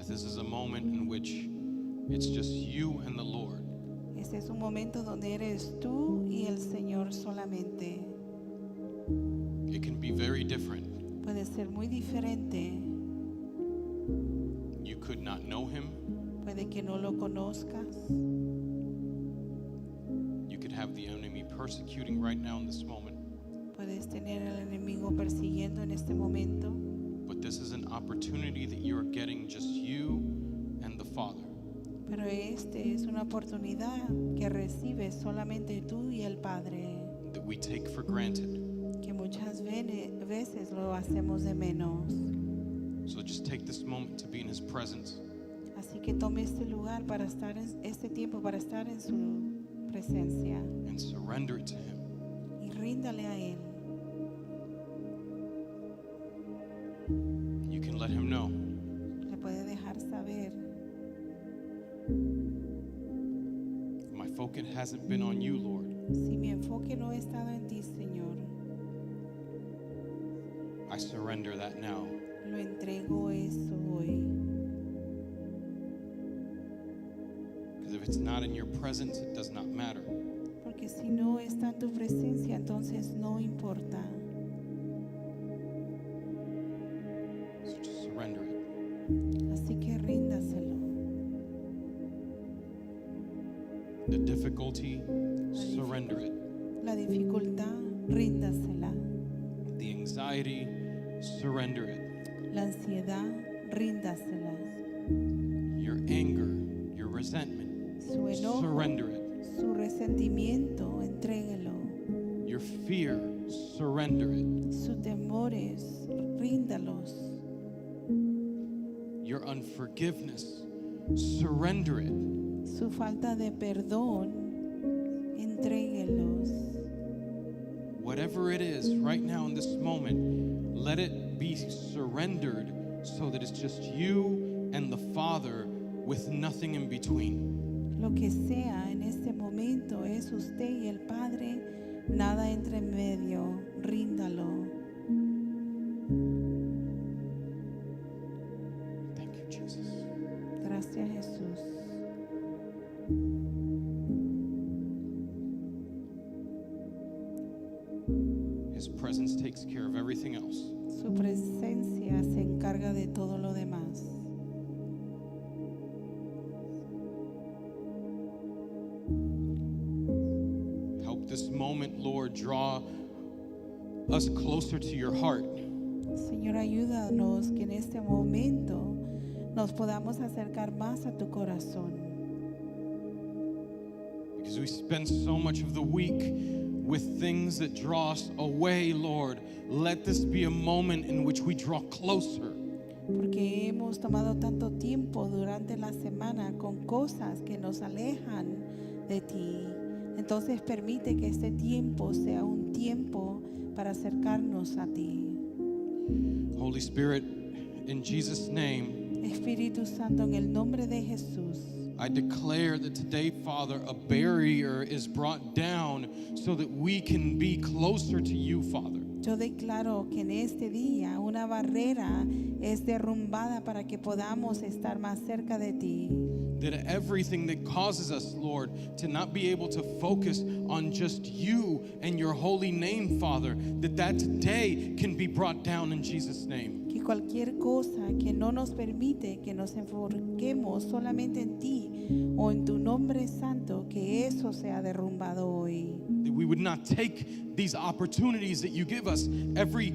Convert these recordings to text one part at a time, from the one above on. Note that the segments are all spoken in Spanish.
that this is a moment in which it's just you and the Lord. Este es un momento donde eres tú y el Señor solamente. It can be very different. Puede ser muy diferente. You could not know him. Puede que no lo conozcas. You could have the enemy persecuting right now in this moment. Puedes tener al enemigo persiguiendo en este momento. But this is an opportunity that you are getting, just you and the Father. Pero este es una oportunidad que recibes solamente tú y el Padre, That we take for granted. que muchas veces lo hacemos de menos. So just take this moment to be in his presence. Así que tome este lugar para estar este tiempo para estar en su presencia And surrender it to him. y ríndale a él. You can let him know. Le puede dejar saber, My focus hasn't been on you, Lord. si mi enfoque no ha estado en ti, Señor, I surrender that now. lo entrego eso hoy. Because if it's not in your presence, it does not matter. Porque si no está en tu presencia, entonces no importa. So just surrender it. Así que ríndaselo. The difficulty, surrender it. La dificultad, ríndasela. The anxiety, surrender it. La ansiedad, ríndasela. Your anger, your resentment, Su enojo, surrender it. su resentimiento, entréguelo. Your fear, surrender it. Sus temores, ríndalos. Your unforgiveness, surrender it. Su falta de perdón, entréguelos. Whatever it is right now in this moment, let it be surrendered so that it's just you and the Father with nothing in between. Lo que sea en este momento es usted y el Padre, nada entre medio, ríndalo. Thank you, Jesus. Gracias, Jesús. His presence takes care of everything else. Su presencia se encarga de todo lo demás. Help this moment, Lord, draw us closer to your heart. Señor, ayúdanos que en este momento nos podamos acercar más a tu corazón. Because we spend so much of the week with things that draw us away, Lord. Let this be a moment in which we draw closer. Porque hemos tomado tanto tiempo durante la semana con cosas que nos alejan de ti. Entonces permite que este tiempo sea un tiempo para acercarnos a ti. Holy Spirit, in Jesus' name, Espíritu Santo, en el nombre de Jesús, I declare that today, Father, a barrier is brought down so that we can be closer to you, Father. yo declaro que en este día una barrera es derrumbada para que podamos estar más cerca de ti. That everything that causes us, Lord, to not be able to focus on just you and your holy name, Father, that today can be brought down in Jesus' name. Que cualquier cosa que no nos permite que nos enfoquemos solamente en ti o en tu nombre santo, que eso sea derrumbado hoy. That we would not take these opportunities that you give us every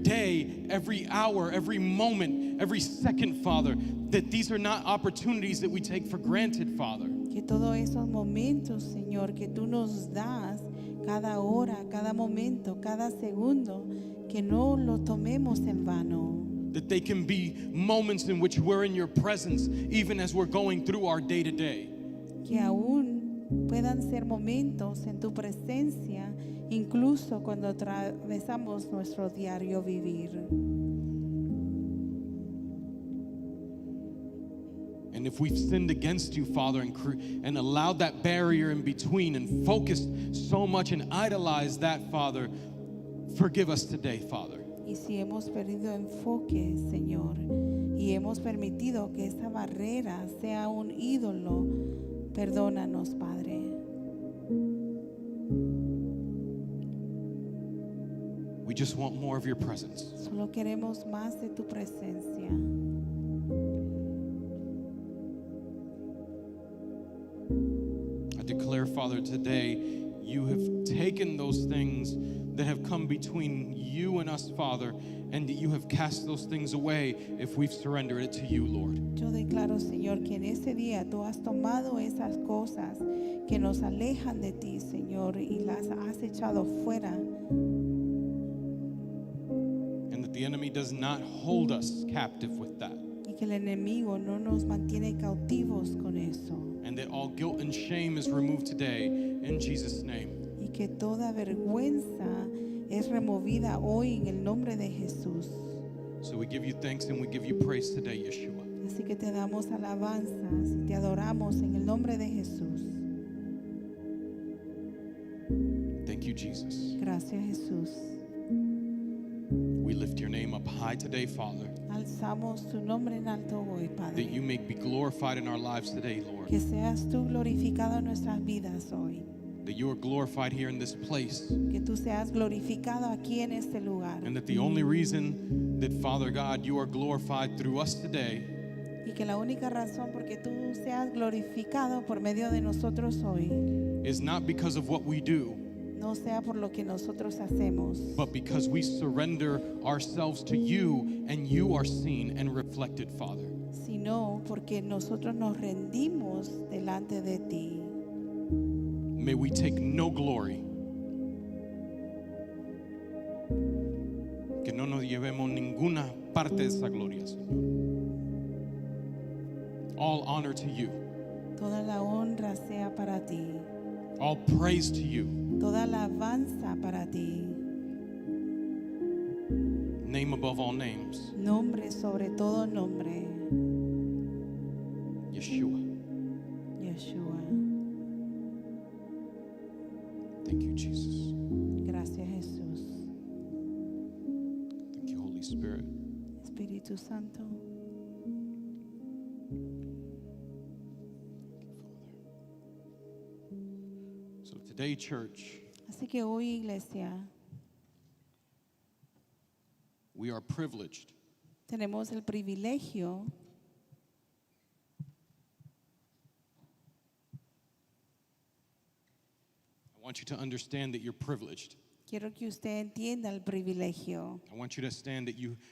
day, every hour, every moment, every second, Father, that these are not opportunities that we take for granted, Father. Que todos esos momentos, Señor, que tú nos das cada hora, cada momento, cada segundo, que no lo tomemos en vano. That they can be moments in which we're in your presence, even as we're going through our day to day. Que aún puedan ser momentos en tu presencia, incluso cuando atravesamos nuestro diario vivir. And if we've sinned against you, Father, and allowed that barrier in between and focused so much and idolized that, Father, forgive us today, Father. Y si hemos perdido enfoque, Señor, y hemos permitido que esa barrera sea un ídolo, perdónanos, Padre. We just want more of your presence. Solo queremos más de tu presencia. I declare, Father, today you have taken those things that have come between you and us, Father, and that you have cast those things away if we've surrendered it to you, Lord. Yo declaro, Señor, que en este día tú has tomado esas cosas que nos alejan de ti, Señor, y las has echado fuera. And that the enemy does not hold us captive with that. Y que el enemigo no nos mantiene cautivos con eso. And that all guilt and shame is removed today in Jesus' name. Y que toda vergüenza es removida hoy en el nombre de Jesús. So we give you thanks and we give you praise today, Yeshua. Así que te damos alabanzas y te adoramos en el nombre de Jesús. Thank you, Jesus. Gracias, Jesús. We lift your name up high today, Father, Alzamos tu nombre en alto hoy, that Padre. you may be glorified in our lives today, Lord. Que seas tú glorificado en nuestras vidas hoy. That you are glorified here in this place. Que tú seas glorificado aquí en este lugar. And that the only reason that, Father God, you are glorified through us today Y que la única razón por que tú seas glorificado por medio de nosotros hoy is not because of what we do, no sea por lo que nosotros hacemos, but because we surrender ourselves to you and you are seen and reflected, Father. sino porque nosotros nos rendimos delante de ti. May we take no glory. Que no nos llevemos ninguna parte de esa gloria, Señor. All honor to you. Toda la honra sea para ti. All praise to you. Toda alabanza para ti. Name above all names. Nombre sobre todo nombre. Yeshua. Yeshua. Thank you, Jesus. Gracias, Jesús. Thank you, Holy Spirit. Espíritu Santo. So today, church, Así que hoy, iglesia, we are privileged tenemos el privilegio I want you to understand that you're privileged. quiero que usted entienda el privilegio I want you to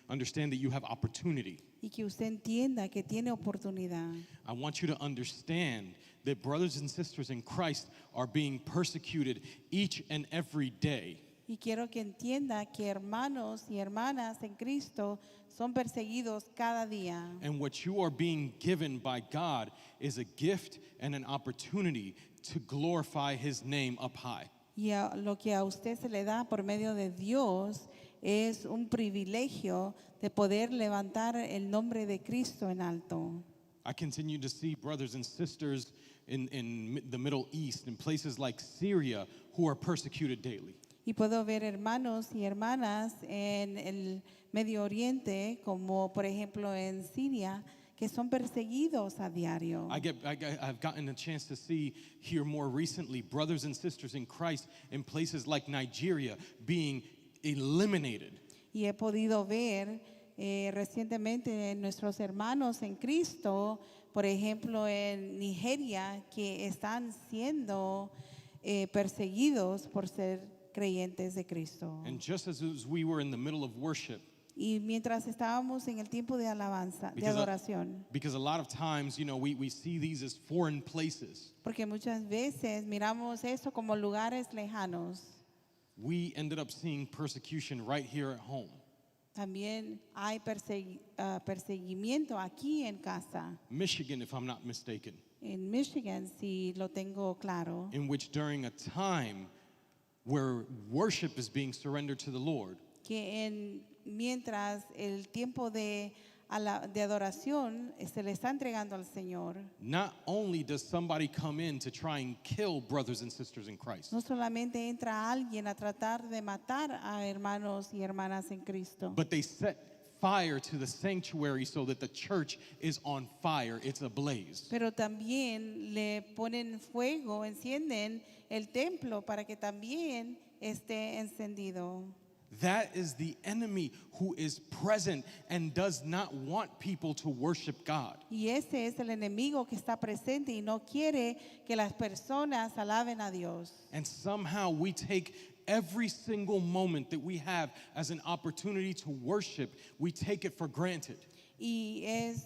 understand that you have opportunity. y que usted entienda que tiene oportunidad. I want you to understand that brothers and sisters in Christ are being persecuted each and every day. Y quiero que entienda que hermanos y hermanas en Cristo son perseguidos cada día. And what you are being given by God is a gift and an opportunity to glorify his name up high. Y lo que a usted se le da por medio de Dios es un privilegio de poder levantar el nombre de Cristo en alto. I continue to see brothers and sisters in the Middle East, in places like Syria, who are persecuted daily. Y puedo ver hermanos y hermanas en el Medio Oriente, como por ejemplo en Siria, que son perseguidos a diario. I've gotten a chance to hear more recently brothers and sisters in Christ in places like Nigeria being eliminated. Y he podido ver recientemente nuestros hermanos en Cristo, por ejemplo en Nigeria, que están siendo perseguidos por ser creyentes de Cristo. And just as we were in the middle of worship, Y mientras estábamos en el tiempo de alabanza, de adoración, because a lot of times, we see these as foreign places. porque muchas veces miramos eso como lugares lejanos, We ended up seeing persecution right here at home. también hay perseguimiento aquí en casa, Michigan, if I'm not mistaken, en Michigan, si lo tengo claro, in which during a time where worship is being surrendered to the Lord, que mientras el tiempo de adoración se le está entregando al Señor, not only does somebody come in to try and kill brothers and sisters in Christ, no solamente entra alguien a tratar de matar a hermanos y hermanas en Cristo, but they set fire to the sanctuary so that the church is on fire. It's ablaze. Pero también le ponen fuego, encienden el templo para que también esté encendido. That is the enemy who is present and does not want people to worship God. Y ese es el enemigo que está presente y no quiere que las personas alaben a Dios. And somehow we take every single moment that we have as an opportunity to worship, we take it for granted. Y es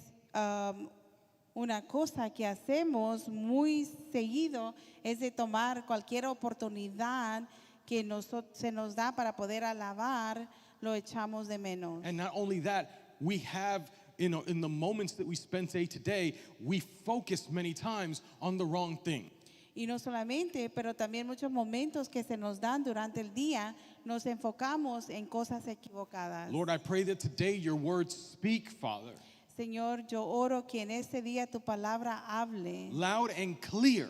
una cosa que hacemos muy seguido, es de tomar cualquier oportunidad que se nos da para poder alabar, lo echamos de menos. And not only that, we have, in the moments that we spend day to day, we focus many times on the wrong thing. Y no solamente, pero también muchos momentos que se nos dan durante el día, nos enfocamos en cosas equivocadas. Lord, I pray that today your words speak, Father, Señor, yo oro que en este día tu palabra hable loud and clear,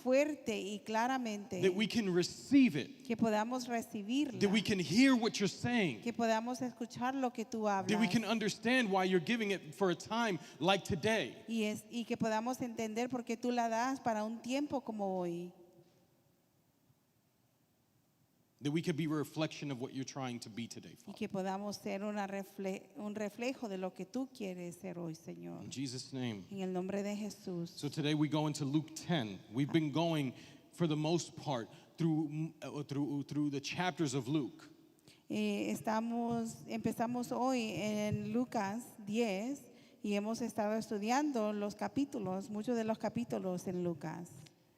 fuerte y claramente, that we can receive it, que podamos recibirla, that we can hear what you're saying, que podamos escuchar lo que tú hablas that we can understand why you're giving it for a time like today. y que podamos entender por qué tú la das para un tiempo como hoy. That we could be a reflection of what you're trying to be today, Y Father. que podamos ser un reflejo de lo que tú quieres ser hoy, Señor. In Jesus' name. En el nombre de Jesús. So today we go into Luke 10. We've been going, for the most part, through the chapters of Luke. Empezamos hoy en Lucas 10 y hemos estado estudiando los capítulos, muchos de los capítulos en Lucas.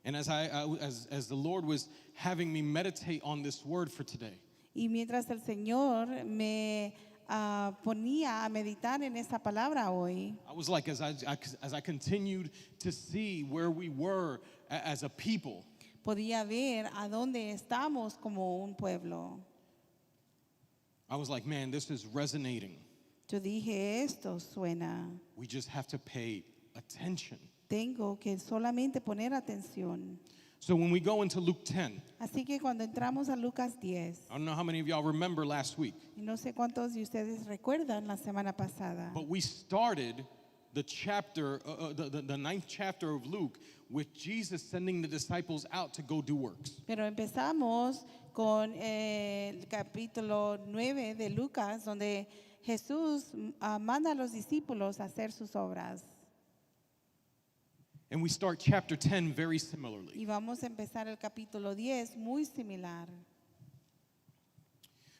And as the Lord was having me meditate on this word for today, Y mientras el Señor me ponía a meditar en esta palabra hoy, I was like, as I continued to see where we were as a people, podía ver a dónde estamos como un pueblo. I was like, man, this is resonating. Yo dije, esto suena. We just have to pay attention. Tengo que solamente poner atención. So when we go into Luke 10, Así que cuando entramos a Lucas 10, I don't know how many of y'all remember last week, y no sé cuántos de ustedes recuerdan la semana pasada, but we started the chapter, the ninth chapter of Luke, with Jesus sending the disciples out to go do works. pero empezamos con el capítulo 9 de Lucas, donde Jesús manda a los discípulos a hacer sus obras. And we start chapter 10 very similarly. Y vamos a empezar el capítulo 10 muy similar.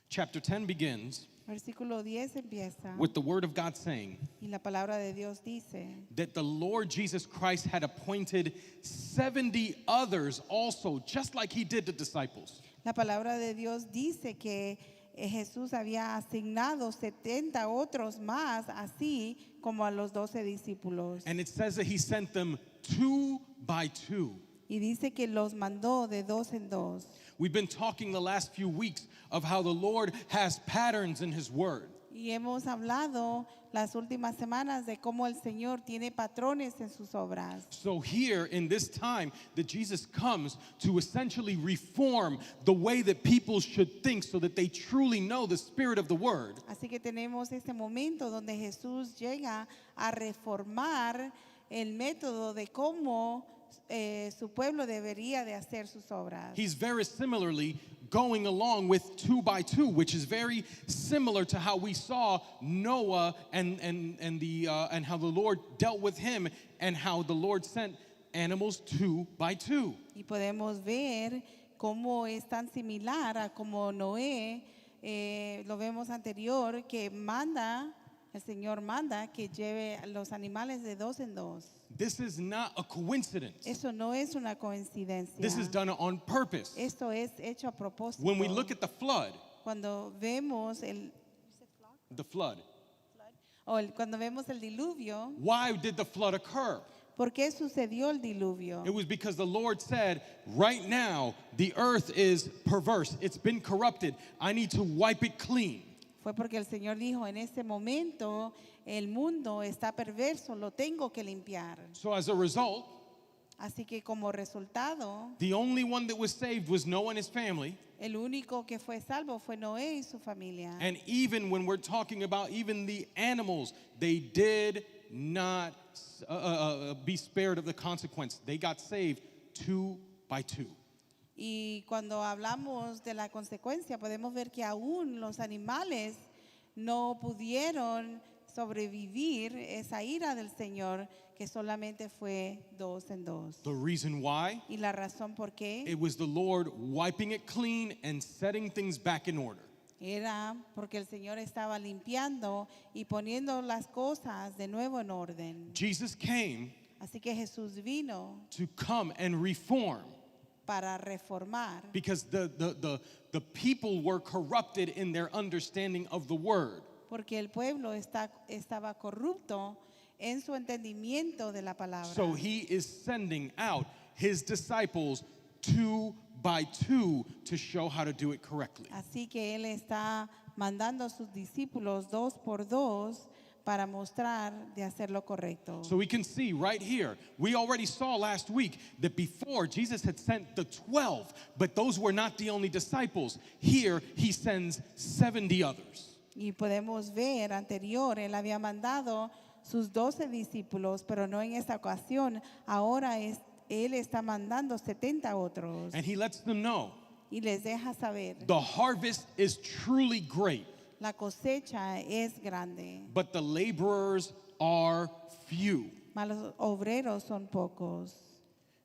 Chapter 10 begins Versículo 10 empieza with the word of God saying y la palabra de Dios dice that the Lord Jesus Christ had appointed 70 others also, just like he did the disciples. La palabra de Dios dice que Jesús había asignado 70 otros más, así como a los 12 discípulos. And it says that he sent them 2 by 2. Y dice que los mandó de dos en dos. We've been talking the last few weeks of how the Lord has patterns in his word. Y hemos hablado las últimas semanas de cómo el Señor tiene patrones en sus obras. So here in this time that Jesus comes to essentially reform the way that people should think so that they truly know the spirit of the word. Así que tenemos este momento donde Jesús llega a reformar el método de cómo su pueblo debería de hacer sus obras. He's very similarly going along with 2 by 2, which is very similar to how we saw Noah and how the Lord dealt with him and how the Lord sent animals 2 by 2. Y podemos ver cómo es tan similar a como Noé, lo vemos anterior, que el Señor manda que lleve a los animales de dos en dos. This is not a coincidence. Eso no es una coincidencia. This is done on purpose. Esto es hecho a propósito. When we look at the flood, Cuando vemos cuando vemos el diluvio, why did the flood occur? ¿por qué sucedió el diluvio? It was because the Lord said, right now, the earth is perverse. It's been corrupted. I need to wipe it clean. Fue porque el Señor dijo, en este momento el mundo está perverso, lo tengo que limpiar. So as a result, Así que como resultado, the only one that was saved was Noah and his family. el único que fue salvo fue Noé y su familia. And even when we're talking about even the animals, they did not be spared of the consequence. They got saved 2 by 2. Y cuando hablamos de la consecuencia, podemos ver que aún los animales no pudieron sobrevivir esa ira del Señor, que solamente fue 2 en 2. The reason why? Y la razón por qué It was the Lord wiping it clean and setting things back in order. era porque el Señor estaba limpiando y poniendo las cosas de nuevo en orden. Jesus came Así que Jesús vino to come and reform para reformar, because the people were corrupted in their understanding of the word. porque el pueblo estaba corrupto en su entendimiento de la palabra. So he is sending out his disciples 2 by 2 to show how to do it correctly. Así que él está mandando a sus discípulos 2 por 2 para mostrar de hacer lo correcto. So we can see right here, we already saw last week that before Jesus had sent the 12, but those were not the only disciples. Here he sends 70 others. Y podemos ver anterior, él había mandado sus 12 discípulos, pero no en esta ocasión. Ahora él está mandando 70 otros. And he lets them know Y les deja saber, the harvest is truly great, la cosecha es grande, but the laborers are few. mas los obreros son pocos.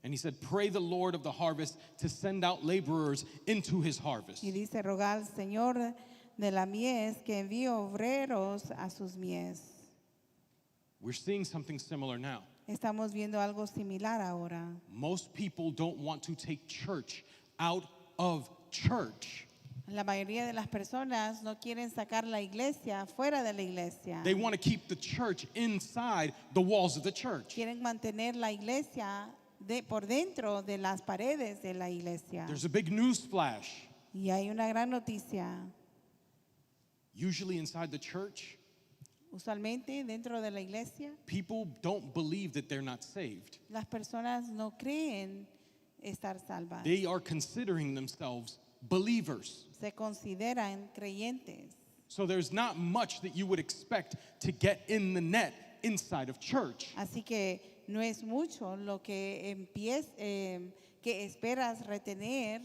And he said, pray the Lord of the harvest to send out laborers into his harvest. Y dice, rogar al Señor de la mies que envíe obreros a sus mies. We're seeing something similar now. Estamos viendo algo similar ahora. Most people don't want to take church out of church. La mayoría de las personas no quieren sacar la iglesia fuera de la iglesia. They want to keep the church inside the walls of the church. Quieren mantener la iglesia por dentro de las paredes de la iglesia. There's a big news flash. Y hay una gran noticia. Usually inside the church, Usualmente dentro de la iglesia, people don't believe that they're not saved. las personas no creen estar salvas. They are considering themselves believers. Se consideran creyentes. So there's not much that you would expect to get in the net inside of church. Así que no es mucho lo que que esperas retener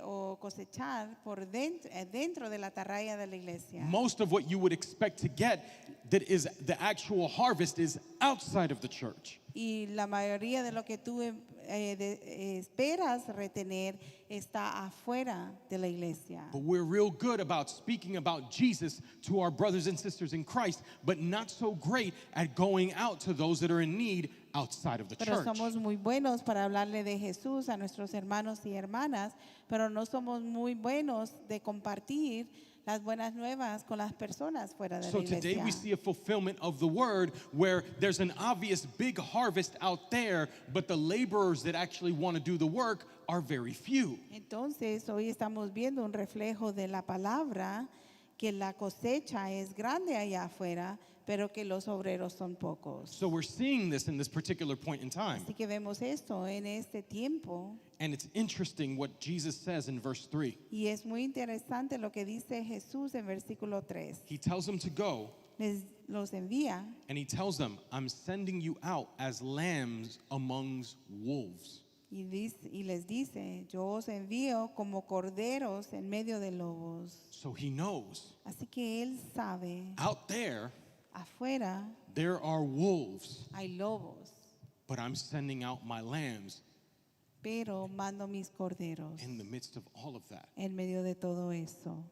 o cosechar por dentro de la atalaya de la iglesia. Most of what you would expect to get that is the actual harvest is outside of the church. Y la mayoría de lo que tú esperas retener está afuera de la iglesia. But we're real good about speaking about Jesus to our brothers and sisters in Christ, but not so great at going out to those that are in need outside of the Pero church. somos muy buenos para hablarle de Jesús a nuestros hermanos y hermanas, pero no somos muy buenos de compartir las buenas nuevas con las personas fuera de So la today iglesia. we see a fulfillment of the word where there's an obvious big harvest out there, but the laborers that actually want to do the work are very few. Entonces, hoy estamos viendo un reflejo de la palabra, que la cosecha es grande allá afuera, pero que los obreros son pocos. So we're seeing this in this particular point in time. Así que vemos esto en este tiempo. And it's interesting what Jesus says in verse 3. Y es muy interesante lo que dice Jesús en versículo 3. He tells them to go, Los envía and he tells them, I'm sending you out as lambs amongst wolves. y les dice, yo os envío como corderos en medio de lobos. So he knows Así que él sabe, out there, afuera there are wolves, hay lobos, but I'm sending out my lambs pero mando mis corderos in the midst of all of that. en medio de todo eso.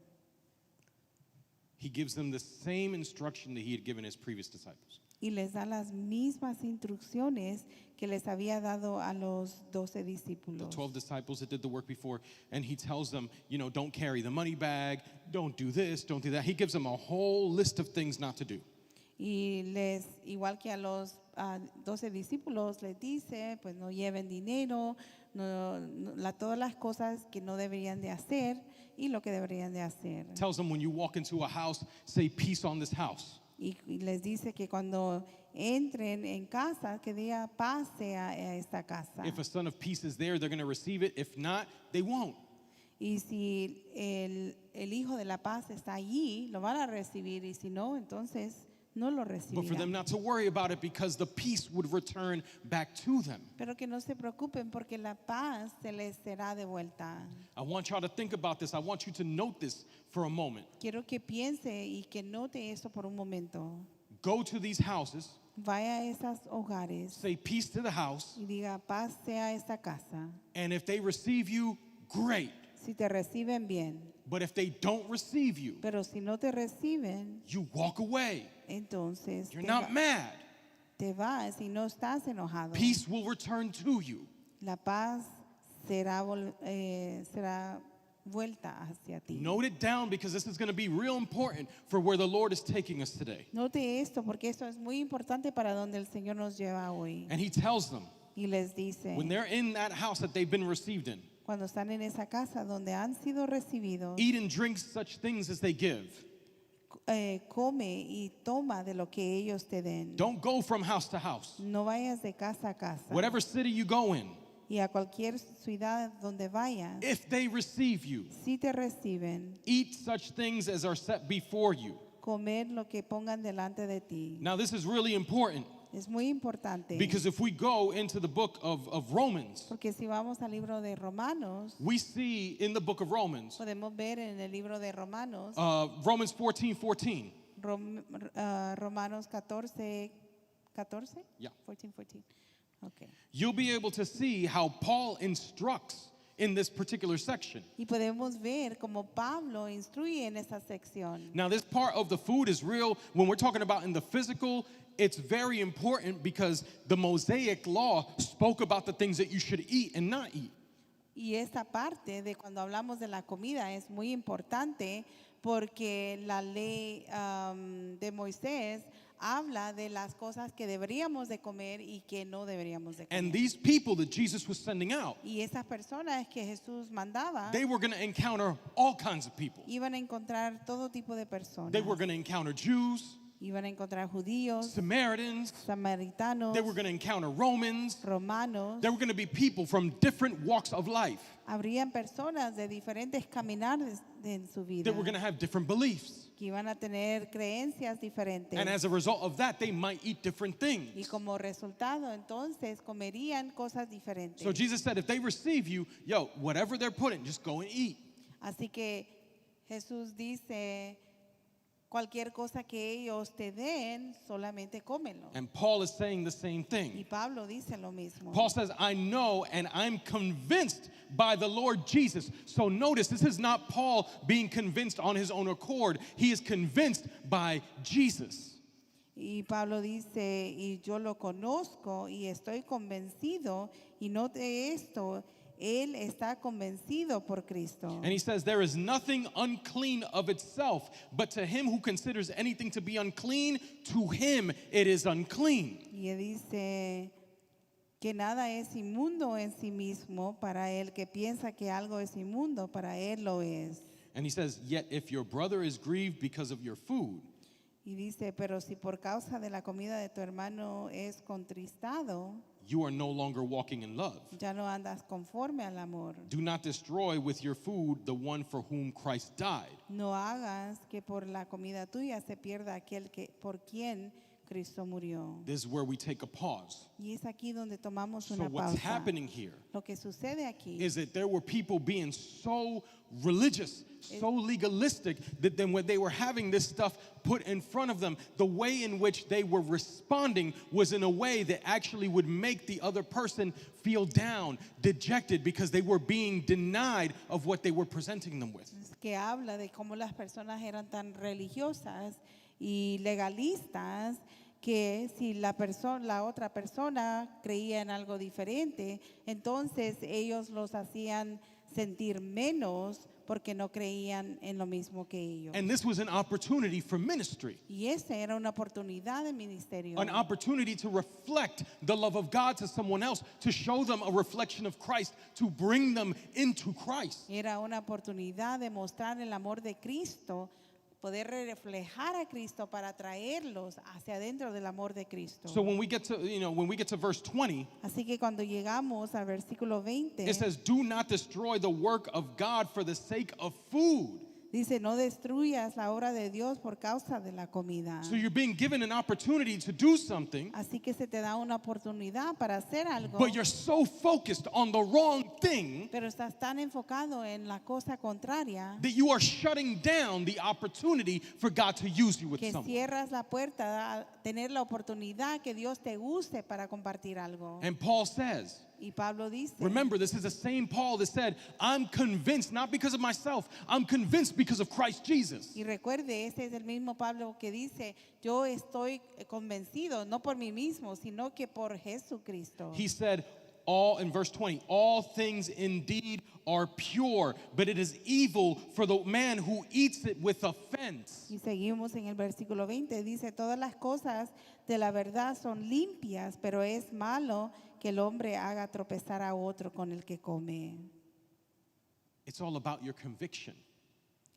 He gives them the same instruction that he had given his previous disciples. Y les da las mismas instrucciones que les había dado a los 12 The discípulos. 12 disciples that did the work before, and he tells them, don't carry the money bag, don't do this, don't do that. He gives them a whole list of things not to do. Y igual que a los 12 discípulos les dice, pues no lleven dinero, todas las cosas que no deberían de hacer y lo que deberían de hacer. Tells them when you walk into a house, say peace on this house. Y les dice que cuando entren en casa, que diga paz sea a esta casa. If a son of peace is there, they're going to receive it. If not, they won't. Y si el hijo de la paz está allí, lo van a recibir. Y si no, entonces no lo But for them recibirán. not to worry about it because the peace would return back to them. Pero que no se preocupen porque la paz se les será de vuelta. I want y'all to think about this. I want you to note this for a moment. Quiero que piense y que note esto por un momento. Go to these houses, Vaya a esos hogares say peace to the house, y diga paz sea esta casa. and if they receive you, great. Si te reciben bien, But if they don't receive you, pero si no te reciben, you walk away. entonces You're not mad. te vas y no estás enojado. Peace will return to you. La paz será vuelta hacia ti. Note it down because this is going to be real important for where the Lord is taking us today. Note esto porque esto es muy importante para donde el Señor nos lleva hoy. And He tells them Y les dice, when they're in that house that they've been received in, cuando están en esa casa donde han sido recibidos, eat and drink such things as they give. come y toma de lo que ellos te den. Don't go from house to house. No vayas de casa a casa. Whatever city you go in, Y a cualquier ciudad donde vayas, if they receive you, si te reciben, eat such things as are set before you. comer lo que pongan delante de ti. Now, this is really important Es muy importante. because if we go into the book of Romans, Porque si vamos al libro de Romanos, we see in the book of Romans, podemos ver en el libro de Romanos, Romans 14:14. Romanos 14, Yeah. 14. Okay. You'll be able to see how Paul instructs in this particular section. Y podemos ver como Pablo instruye en esa sección. Now, this part of the food is real. When we're talking about in the physical, it's very important because the Mosaic law spoke about the things that you should eat and not eat. Y esta parte de cuando hablamos de la comida es muy importante porque la ley de Moisés habla de las cosas que deberíamos de comer y que no deberíamos de And comer. these people that Jesus was sending out, Y esas personas que Jesús mandaba they were going to encounter all kinds of people. iban a encontrar todo tipo de personas. They were going to encounter Jews, Iban a encontrar judíos, Samaritans, samaritanos, they were going to encounter Romans. romanos. There were going to be people from different walks of life. Habrían personas de diferentes caminares en su vida They were going to have different beliefs. que iban a tener creencias diferentes. And as a result of that, they might eat different things. Y como resultado, entonces comerían cosas diferentes. So Jesus said, if they receive you, yo, whatever they're putting, just go and eat. Así que Jesús dice, cualquier cosa que ellos te den, solamente cómelo. And Paul is saying the same Y thing. Pablo dice lo mismo. Paul says, I know and I'm convinced by the Lord Jesus. So notice, this is not Paul being convinced on his own accord. He is convinced by Jesus. Y Pablo dice, y yo lo conozco y estoy convencido, y note esto, él está convencido por Cristo. And he says, there is nothing unclean of itself, but to him who considers anything to be unclean, to him it is unclean. Y él dice que nada es inmundo en sí mismo, para el que piensa que algo es inmundo, para él lo es. And he says, yet if your brother is grieved because of your food, Y dice, pero si por causa de la comida de tu hermano es contristado, you are no longer walking in love. ya no andas conforme al amor. Do not destroy with your food the one for whom Christ died. No hagas que por la comida tuya se pierda aquel que por quien Cristo murió. This is where we take a pause. Y es aquí donde tomamos So una what's pausa. happening here Lo que sucede aquí is that there were people being so religious, so legalistic, that then when they were having this stuff put in front of them, the way in which they were responding was in a way that actually would make the other person feel down, dejected, because they were being denied of what they were presenting them with. que habla de cómo las personas eran tan religiosas y legalistas que si la otra persona creía en algo diferente, entonces ellos los hacían sentir menos porque no creían en lo mismo que ellos. And this was an opportunity for ministry, Y esa era una oportunidad de ministerio. an opportunity to reflect the love of God to someone else, to show them a reflection of Christ, to bring them into Christ. Era una oportunidad de mostrar el amor de Cristo poder reflejar a Cristo para traerlos hacia adentro del amor de Cristo. So when we get to, when we get to verse 20, Así que cuando llegamos al versículo 20, it says, "Do not destroy the work of God for the sake of food." dice, no destruyas la obra de Dios por causa de la comida. So you're being given an opportunity to do something, Así que se te da una oportunidad para hacer algo, but you're so focused on the wrong thing pero estás tan enfocado en la cosa contraria that you are shutting down the opportunity for God to use you with que someone. cierras la puerta a tener la oportunidad que Dios te use para compartir algo. And Paul says, Y Pablo dice, remember, this is the same Paul that said, "I'm convinced, not because of myself, I'm convinced because of Christ Jesus." y recuerde, ese es el mismo Pablo que dice, yo estoy convencido, no por mí mismo, sino que por Jesucristo. He said, all in verse 20, "All things indeed are pure, but it is evil for the man who eats it with offense." Y seguimos en el versículo 20, dice, todas las cosas de la verdad son limpias, pero es malo que el hombre haga tropezar a otro con el que come. It's all about your conviction.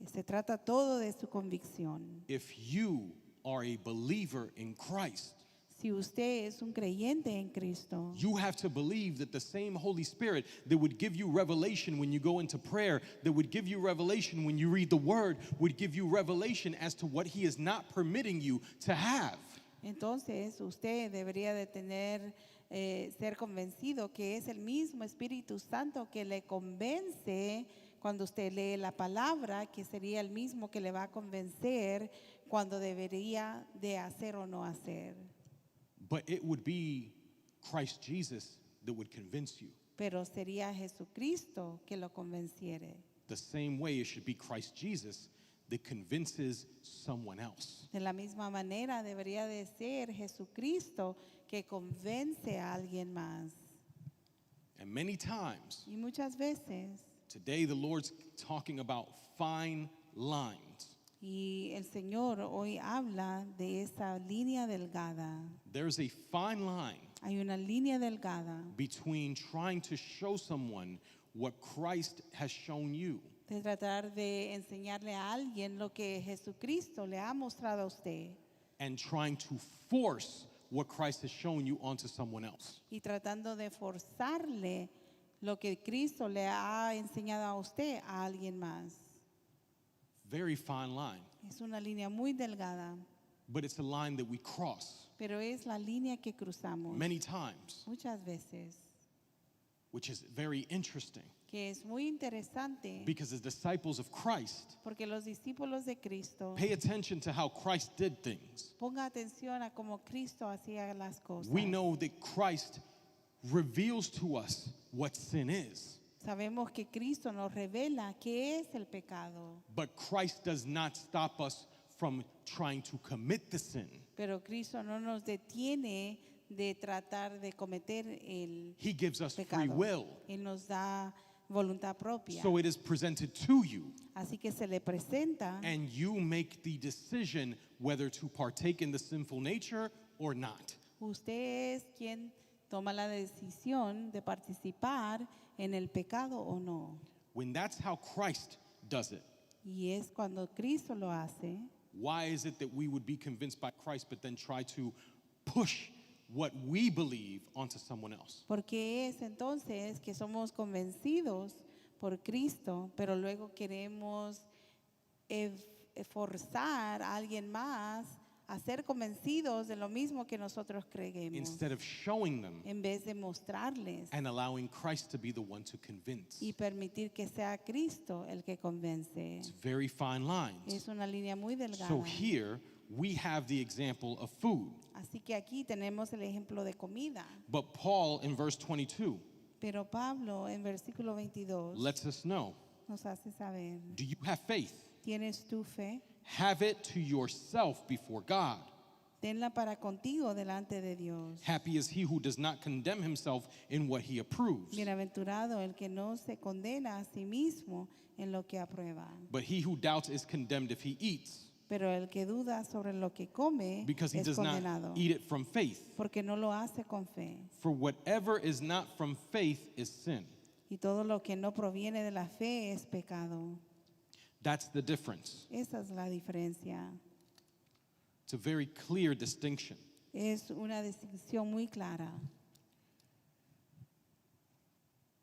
Se trata todo de su convicción. If you are a believer in Christ, Si usted es un creyente en Cristo, you have to believe that the same Holy Spirit that would give you revelation when you go into prayer, that would give you revelation when you read the Word, would give you revelation as to what He is not permitting you to have. entonces usted debería de tener, ser convencido que es el mismo Espíritu Santo que le convence cuando usted lee la palabra, que sería el mismo que le va a convencer cuando debería de hacer o no hacer. But it would be Christ Jesus that would convince you. Pero sería Jesucristo que lo convenciere. The same way it should be Christ Jesus that convinces someone else. De la misma manera debería de ser Jesucristo que convence a alguien más. And many times, Y muchas veces, today the Lord's talking about fine lines. y el Señor hoy habla de esa línea delgada. There's a fine line Hay una línea delgada between trying to show someone what Christ has shown you de tratar de enseñarle a alguien lo que Jesucristo le ha mostrado a usted and trying to force what Christ has shown you onto someone else. y tratando de forzarle lo que Cristo le ha enseñado a usted a alguien más. Very fine line, Es una línea muy delgada, but it's a line that we cross pero es la línea que cruzamos many times, muchas veces, which is very interesting que es muy interesante because as disciples of Christ, porque los discípulos de Cristo, pay attention to how Christ did things. ponga atención a cómo Cristo hacía las cosas. We know that Christ reveals to us what sin is, Sabemos que Cristo nos revela qué es el pecado, but Christ does not stop us from trying to commit the sin. pero Cristo no nos detiene de tratar de cometer el He gives us free pecado. will. Él nos da voluntad propia. So it is presented to you, Así que se le presenta and you make the decision whether to partake in the sinful nature or not. usted es quien toma la decisión de participar en el pecado o no. When that's how Christ does it, Y es cuando Cristo lo hace, why is it that we would be convinced by Christ but then try to push what we believe onto someone else? porque es entonces que somos convencidos por Cristo, pero luego queremos forzar a alguien más a ser convencidos de lo mismo que nosotros creemos, Instead of showing them en vez de mostrarles and allowing Christ to be the one to convince. y permitir que sea Cristo el que convence. It's very fine lines. Es una línea muy delgada. So here we have the example of food. Así que aquí tenemos el ejemplo de comida. But Paul in verse 22 Pero Pablo en versículo 22 lets us know, nos hace saber, do you have faith? ¿tienes tu fe? Have it to yourself before God. Tenla para contigo delante de Dios. Happy is he who does not condemn himself in what he approves, Bienaventurado el que no se condena a sí mismo en lo que aprueba. but he who doubts is condemned if he eats, Pero el que duda sobre lo que come because he es does not condenado, eat it from faith. porque no lo hace con fe. For whatever is not from faith is sin. Y todo lo que no proviene de la fe es pecado. That's the difference. Esa es la diferencia. It's a very clear distinction. Es una distinción muy clara.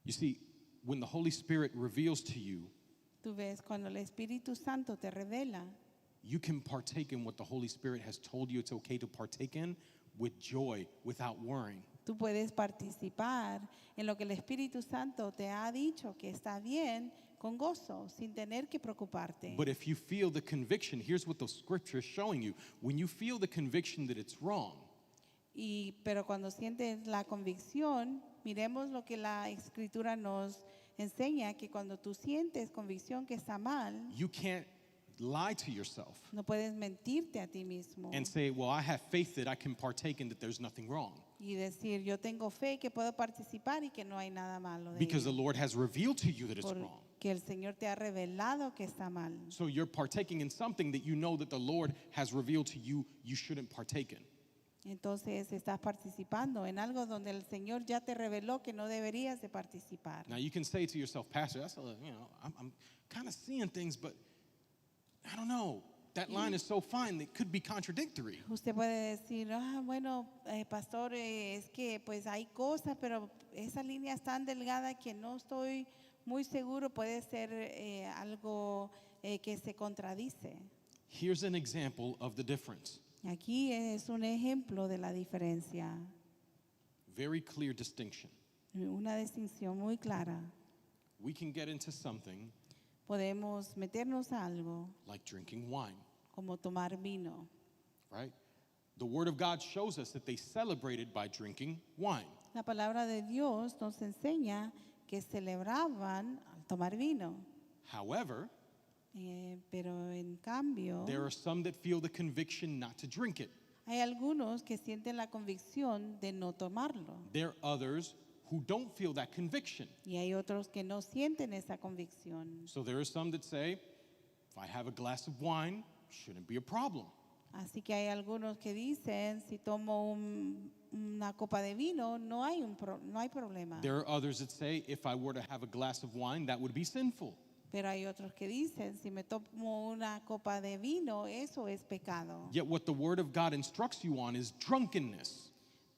You see, when the Holy Spirit reveals to you, Tú ves, cuando el Espíritu Santo te revela, you can partake in what the Holy Spirit has told you it's okay to partake in with joy, without worrying. tú puedes participar en lo que el Espíritu Santo te ha dicho que está bien con gozo, sin tener que preocuparte. But if you feel the conviction, here's what the scripture is showing you. When you feel the conviction that it's wrong, Pero cuando sientes la convicción, miremos lo que la Escritura nos enseña, que cuando tú sientes convicción que está mal, you can't lie to yourself no puedes mentirte a ti mismo and say, well, I have faith that I can partake in that there's nothing wrong. y decir, yo tengo fe que puedo participar y que no hay nada malo de Because the ello, Lord has revealed to you that it's wrong. porque el Señor te ha revelado que está mal. So you're partaking in something that you know that the Lord has revealed to you you shouldn't partake in. Entonces estás participando en algo donde el Señor ya te reveló que no deberías de participar. Now you can say to yourself, Pastor, I'm kind of seeing things, but I don't know. That line is so fine that it could be contradictory. Usted puede decir, bueno, pastor, es que pues hay cosas, pero esa línea es tan delgada que no estoy muy seguro, puede ser algo que se contradice. Here's an example of the difference. Aquí es un ejemplo de la diferencia, Very clear distinction. una distinción muy clara. We can get into something Podemos meternos a algo like drinking wine, como tomar vino. right? The Word of God shows us that they celebrated by drinking wine. La palabra de Dios nos enseña que celebraban al tomar vino. However, Pero en cambio, there are some that feel the conviction not to drink it. hay algunos que sienten la convicción de no tomarlo. There are others who don't feel that conviction. Y hay otros que no sienten esa convicción. So there are some that say, if I have a glass of wine, shouldn't be a problem. Así que hay algunos que dicen, si tomo una copa de vino, no hay problema. There are others that say, if I were to have a glass of wine, that would be sinful. Pero hay otros que dicen, si me tomo una copa de vino, eso es pecado. Yet what the Word of God instructs you on is drunkenness.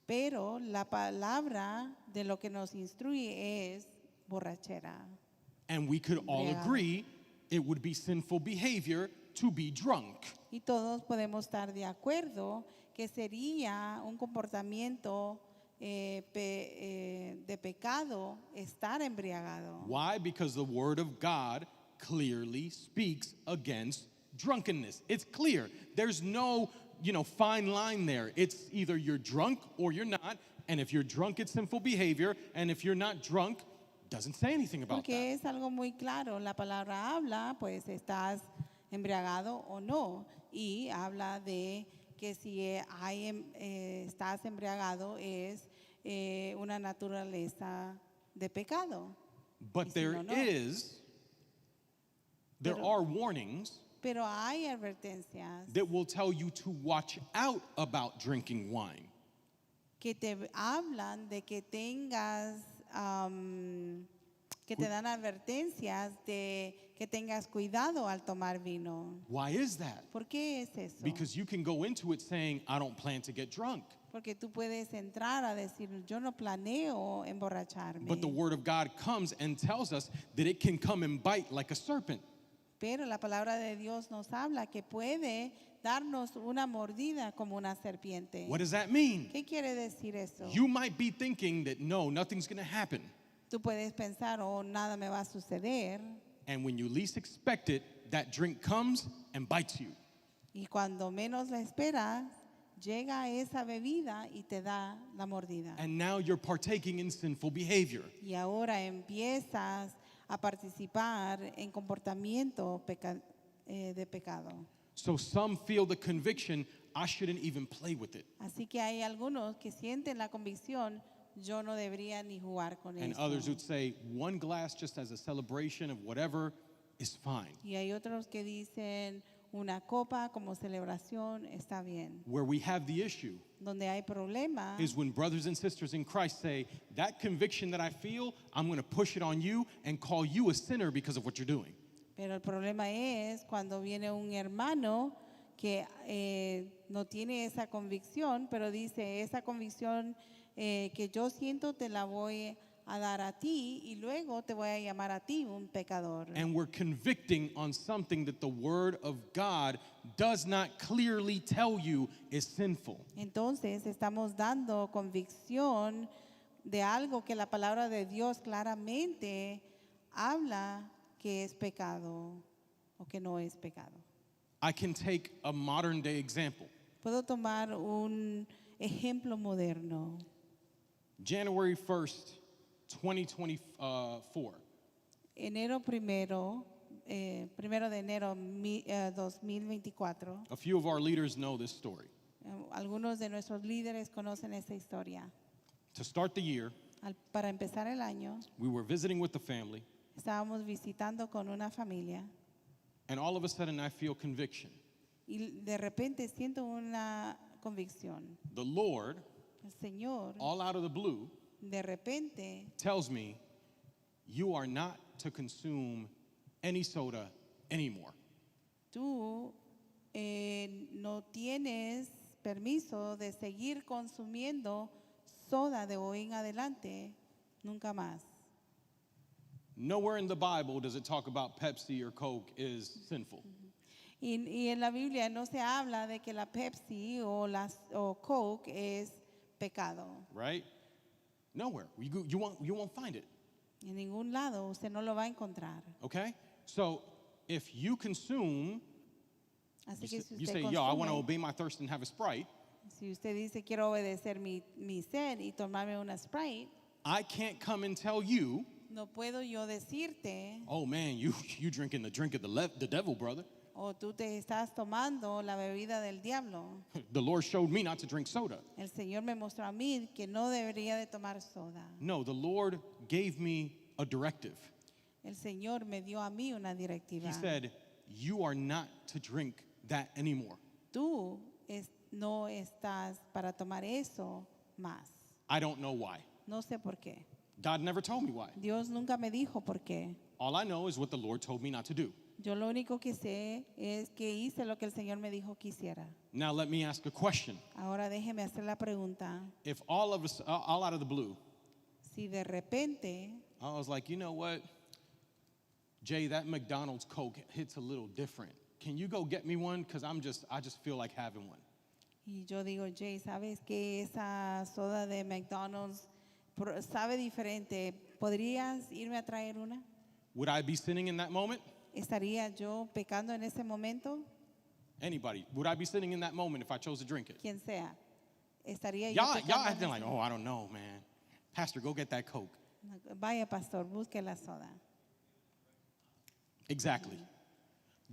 Pero la palabra de lo que nos instruye es borrachera. And we could all Embriagado. agree it would be sinful behavior to be drunk. Y todos podemos estar de acuerdo que sería un comportamiento de pecado estar embriagado. Why? Because the Word of God clearly speaks against drunkenness. It's clear. There's no, fine line there. It's either you're drunk or you're not. And if you're drunk, it's sinful behavior. And if you're not drunk, doesn't say anything about Porque that. es algo muy claro. La palabra habla, pues estás embriagado o no. Y habla de que si estás embriagado es una naturaleza de pecado. But Y si there no, no. there Pero- are warnings Pero hay advertencias that will tell you to watch out about drinking wine. que te hablan de que tengas, que te dan advertencias de que tengas cuidado al tomar vino. Why is that? ¿Por qué es eso? Because you can go into it saying, I don't plan to get drunk. Porque tú puedes entrar a decir, yo no planeo emborracharme. But the Word of God comes and tells us that it can come and bite like a serpent. Pero la palabra de Dios nos habla que puede darnos una mordida como una serpiente. What does that mean? ¿Qué quiere decir eso? You might be thinking that no, nothing's going to happen. Tú puedes pensar, oh, nada me va a suceder. And when you least expect it, that drink comes and bites you. Y cuando menos la esperas, llega esa bebida y te da la mordida. And now you're partaking in sinful behavior. Y ahora empiezas a participar en comportamiento de pecado. So some feel the conviction, I shouldn't even play with it. Así que hay algunos que sienten la convicción, yo no debería ni jugar con And eso. others would say, one glass just as a celebration of whatever is fine. Y hay otros que dicen, una copa como celebración está bien. Where we have the issue Donde hay problema is when brothers and sisters in Christ say, that conviction that I feel, I'm going to push it on you and call you a sinner because of what you're doing. Pero el problema es cuando viene un hermano que no tiene esa convicción, pero dice, esa convicción que yo siento te la voy a dar a ti y luego te voy a llamar a ti un pecador. And we're convicting on something that the Word of God does not clearly tell you is sinful. Entonces estamos dando convicción de algo que la palabra de Dios claramente habla que es pecado o que no es pecado. I can take a modern day example. Puedo tomar un ejemplo moderno. January 1st, 2024. Enero primero, primero de enero 2024. A few of our leaders know this story. Algunos de nuestros líderes conocen esta historia. To start the year, Para empezar el año, we were visiting with the family, estábamos visitando con una familia and all of a sudden I feel conviction. y de repente siento una convicción. The Lord, El Señor, all out of the blue, de repente, tells me, you are not to consume any soda anymore. tú no tienes permiso de seguir consumiendo soda de hoy en adelante, nunca más. Nowhere in the Bible does it talk about Pepsi or Coke is sinful. Y en la Biblia no se habla de que la Pepsi o Coke es pecado. Right? Nowhere. You won't find it. En ningún lado usted no lo va a encontrar. Okay? So if you consume, Así you que say, si you usted say, yo, I want to consume, obey my thirst and have a Sprite, si usted dice quiero obedecer mi sed y tomarme una Sprite, I can't come and tell you, no puedo yo decirte, oh man, you drinking the drink of the devil, brother. o tú te estás tomando la bebida del diablo. The Lord showed me not to drink soda. El Señor me mostró a mí que no debería de tomar soda. No, the Lord gave me a directive. El Señor me dio a mí una directiva. He said, you are not to drink that anymore. Tú no estás para tomar eso más. I don't know why. No sé por qué. God never told me why. Dios nunca me dijo por qué. All I know is what the Lord told me not to do. Yo lo único que sé es que hice lo que el Señor me dijo que hiciera. Now let me ask a question. Ahora déjeme hacer la pregunta. If all of us, all out of the blue, Si de repente I was like, you know what, Jay, that McDonald's Coke hits a little different. Can you go get me one? Because I just feel like having one. y yo digo, Jay, ¿sabes que esa soda de McDonald's sabe diferente? ¿Podrías irme a traer una? Would I be sinning in that moment? ¿Estaría yo pecando en ese momento? Anybody. Would I be sinning in that moment if I chose to drink it? Quien sea. ¿Estaría yo Y'all pecando? acting en like, ese- oh, I don't know, man. Pastor, go get that Coke. Vaya, pastor, busque la soda. Exactly.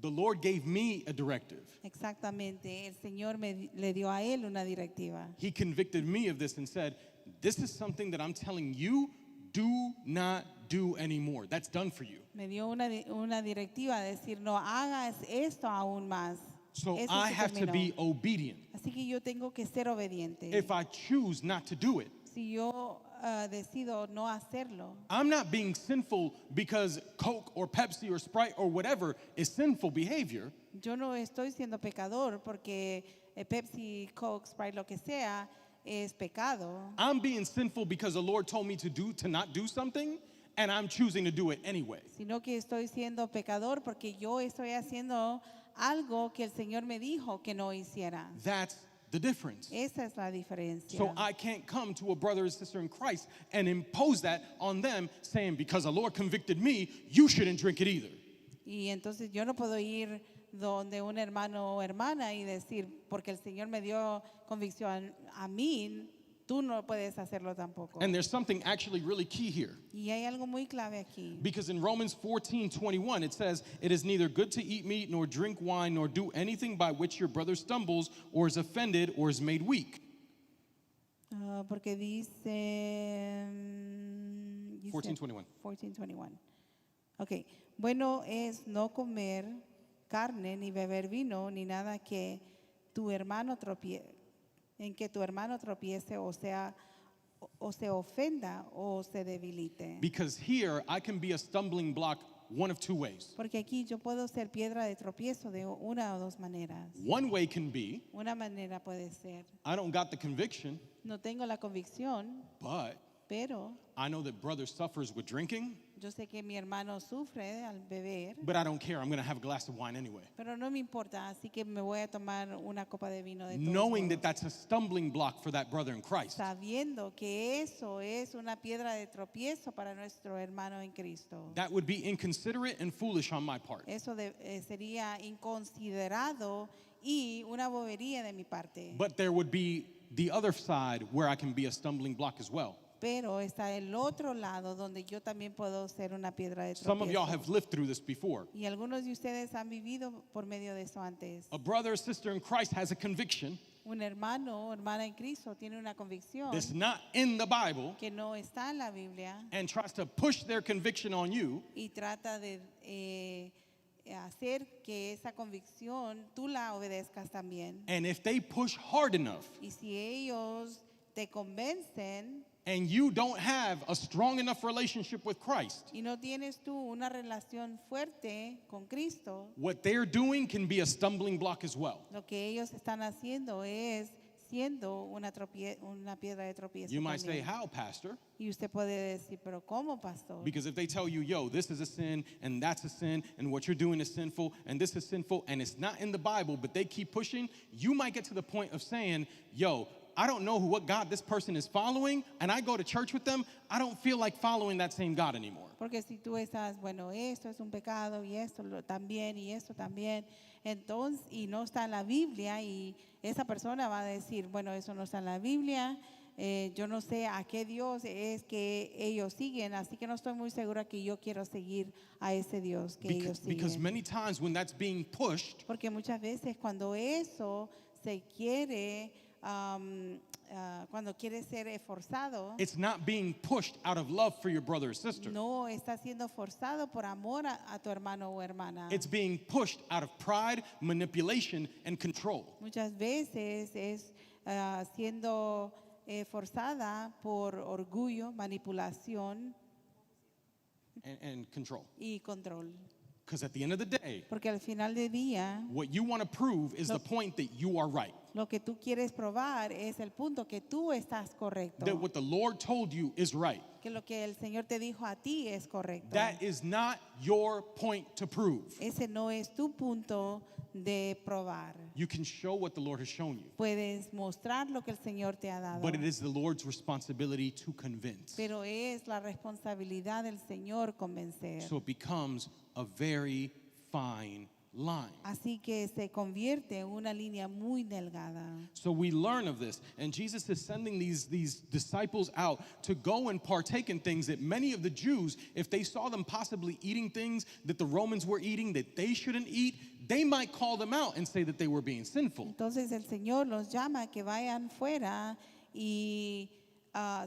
The Lord gave me a directive. Exactamente. El Señor le dio a él una directiva. He convicted me of this and said, this is something that I'm telling you, do not do anymore. That's done for you. Me dio una directiva de decir, no hagas esto aún más. So Eso I se have to terminó. be obedient. Así que yo tengo que ser obediente. If I choose not to do it, Si yo decido no hacerlo, I'm not being sinful because Coke or Pepsi or Sprite or whatever is sinful behavior. yo no estoy siendo pecador porque Pepsi, Coke, Sprite, lo que sea, es pecado. I'm being sinful because the Lord told me to not do something, and I'm choosing to do it anyway. Sino que estoy siendo pecador porque yo estoy haciendo algo que el Señor me dijo que no hiciera. That's the difference. Esa es la diferencia. So I can't come to a brother or sister in Christ and impose that on them, saying, because the Lord convicted me, you shouldn't drink it either. Y entonces yo no puedo ir donde un hermano o hermana y decir, porque el Señor me dio convicción a mí, tú no puedes hacerlo tampoco. And there's something actually really key here. Y hay algo muy clave aquí. Because in Romans 14:21, it says, it is neither good to eat meat nor drink wine nor do anything by which your brother stumbles or is offended or is made weak. Porque dice 14:21. 14:21. Ok. Bueno es no comer carne ni beber vino ni nada que tu hermano en que tu hermano tropiece o se ofenda o se debilite. Because here I can be a stumbling block one of two ways. Porque aquí yo puedo ser piedra de tropiezo de una o dos maneras. One way can be, Una manera puede ser, I don't got the conviction, no tengo la convicción, but pero I know that brother suffers with drinking, yo sé que mi hermano sufre al beber, but I don't care. I'm going to have a glass of wine anyway. pero no me importa, así que me voy a tomar una copa de vino de todos Knowing that modos. that's a stumbling block for that brother in Christ. Sabiendo que eso es una piedra de tropiezo para nuestro hermano en Cristo. That would be inconsiderate and foolish on my part. Eso sería inconsiderado y una bobería de mi parte. But there would be the other side where I can be a stumbling block as well. Pero está el otro lado donde yo también puedo ser una piedra de Some of y'all have tropiezo. lived through this before. Y algunos de ustedes han vivido por medio de eso antes. A brother or sister in Christ has a conviction Un hermano o hermana en Cristo tiene una convicción that's not in the Bible que no está en la Biblia and tries to push their conviction on you, y trata de hacer que esa convicción tú la obedezcas también. and if they push hard enough Y si ellos te convencen and you don't have a strong enough relationship with Christ, y no tienes tú una relación fuerte con Cristo, what they're doing can be a stumbling block as well. lo que ellos están haciendo es siendo una piedra de tropiezo You might say, también. how, pastor? Y usted puede decir, pero ¿cómo, pastor? Because if they tell you, yo, this is a sin and that's a sin and what you're doing is sinful and this is sinful and it's not in the Bible, but they keep pushing, you might get to the point of saying, yo, I don't know what God this person is following and I go to church with them, I don't feel like following that same God anymore. Porque si tú estás, bueno, esto es un pecado y esto también y esto también, entonces, y no está en la Biblia y esa persona va a decir, bueno, eso no está en la Biblia, yo no sé a qué Dios es que ellos siguen, así que no estoy muy segura que yo quiero seguir a ese Dios que ellos Because siguen. many times when that's being pushed, Porque muchas veces cuando eso se quiere, cuando quiere ser forzado, it's not being pushed out of love for your brother or sister. no está siendo forzado por amor a tu hermano o hermana. It's being pushed out of pride, manipulation, and control. Muchas veces es siendo forzada por orgullo, manipulación And control. y control. Because at the end of the day, Porque al final del día, what you want to prove is the point that you are right. lo que tú quieres probar es el punto que tú estás correcto. That what the Lord told you is right. Que lo que el Señor te dijo a ti es correcto. That is not your point to prove. Ese no es tu punto de probar. You can show what the Lord has shown you, Puedes mostrar lo que el Señor te ha dado. but it is the Lord's responsibility to convince. Pero es la responsabilidad del Señor convencer. So it becomes a very fine line. Así que se convierte en una línea muy delgada. So we learn of this, and Jesus is sending these disciples out to go and partake in things that many of the Jews, if they saw them possibly eating things that the Romans were eating that they shouldn't eat, they might call them out and say that they were being sinful. Entonces el Señor los llama a que vayan fuera y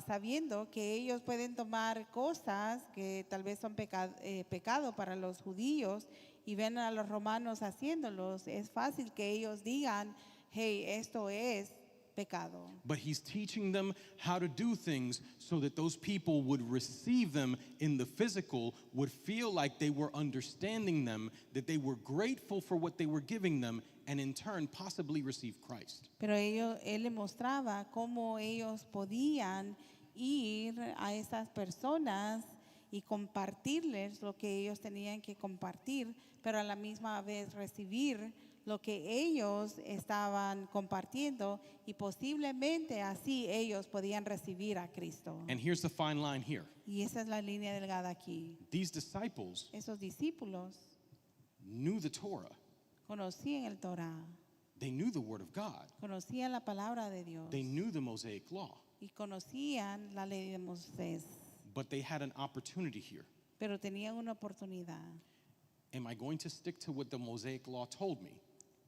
sabiendo que ellos pueden tomar cosas que tal vez son pecado para los judíos y ven a los romanos haciéndolos, es fácil que ellos digan, hey, esto es pecado. But he's teaching them how to do things so that those people would receive them in the physical, would feel like they were understanding them, that they were grateful for what they were giving them, and in turn possibly receive Christ. Pero él le mostraba cómo ellos podían ir a esas personas y compartirles lo que ellos tenían que compartir, pero a la misma vez recibir lo que ellos estaban compartiendo y posiblemente así ellos podían recibir a Cristo. And here's the fine line here. Y esa es la línea delgada aquí. These disciples Esos discípulos knew the Torah. conocían el Torah, They knew the Word of God. conocían la palabra de Dios They knew the Mosaic Law. y conocían la ley de Moisés, But they had an opportunity here. pero tenían una oportunidad. Am I going to stick to what the Mosaic Law told me?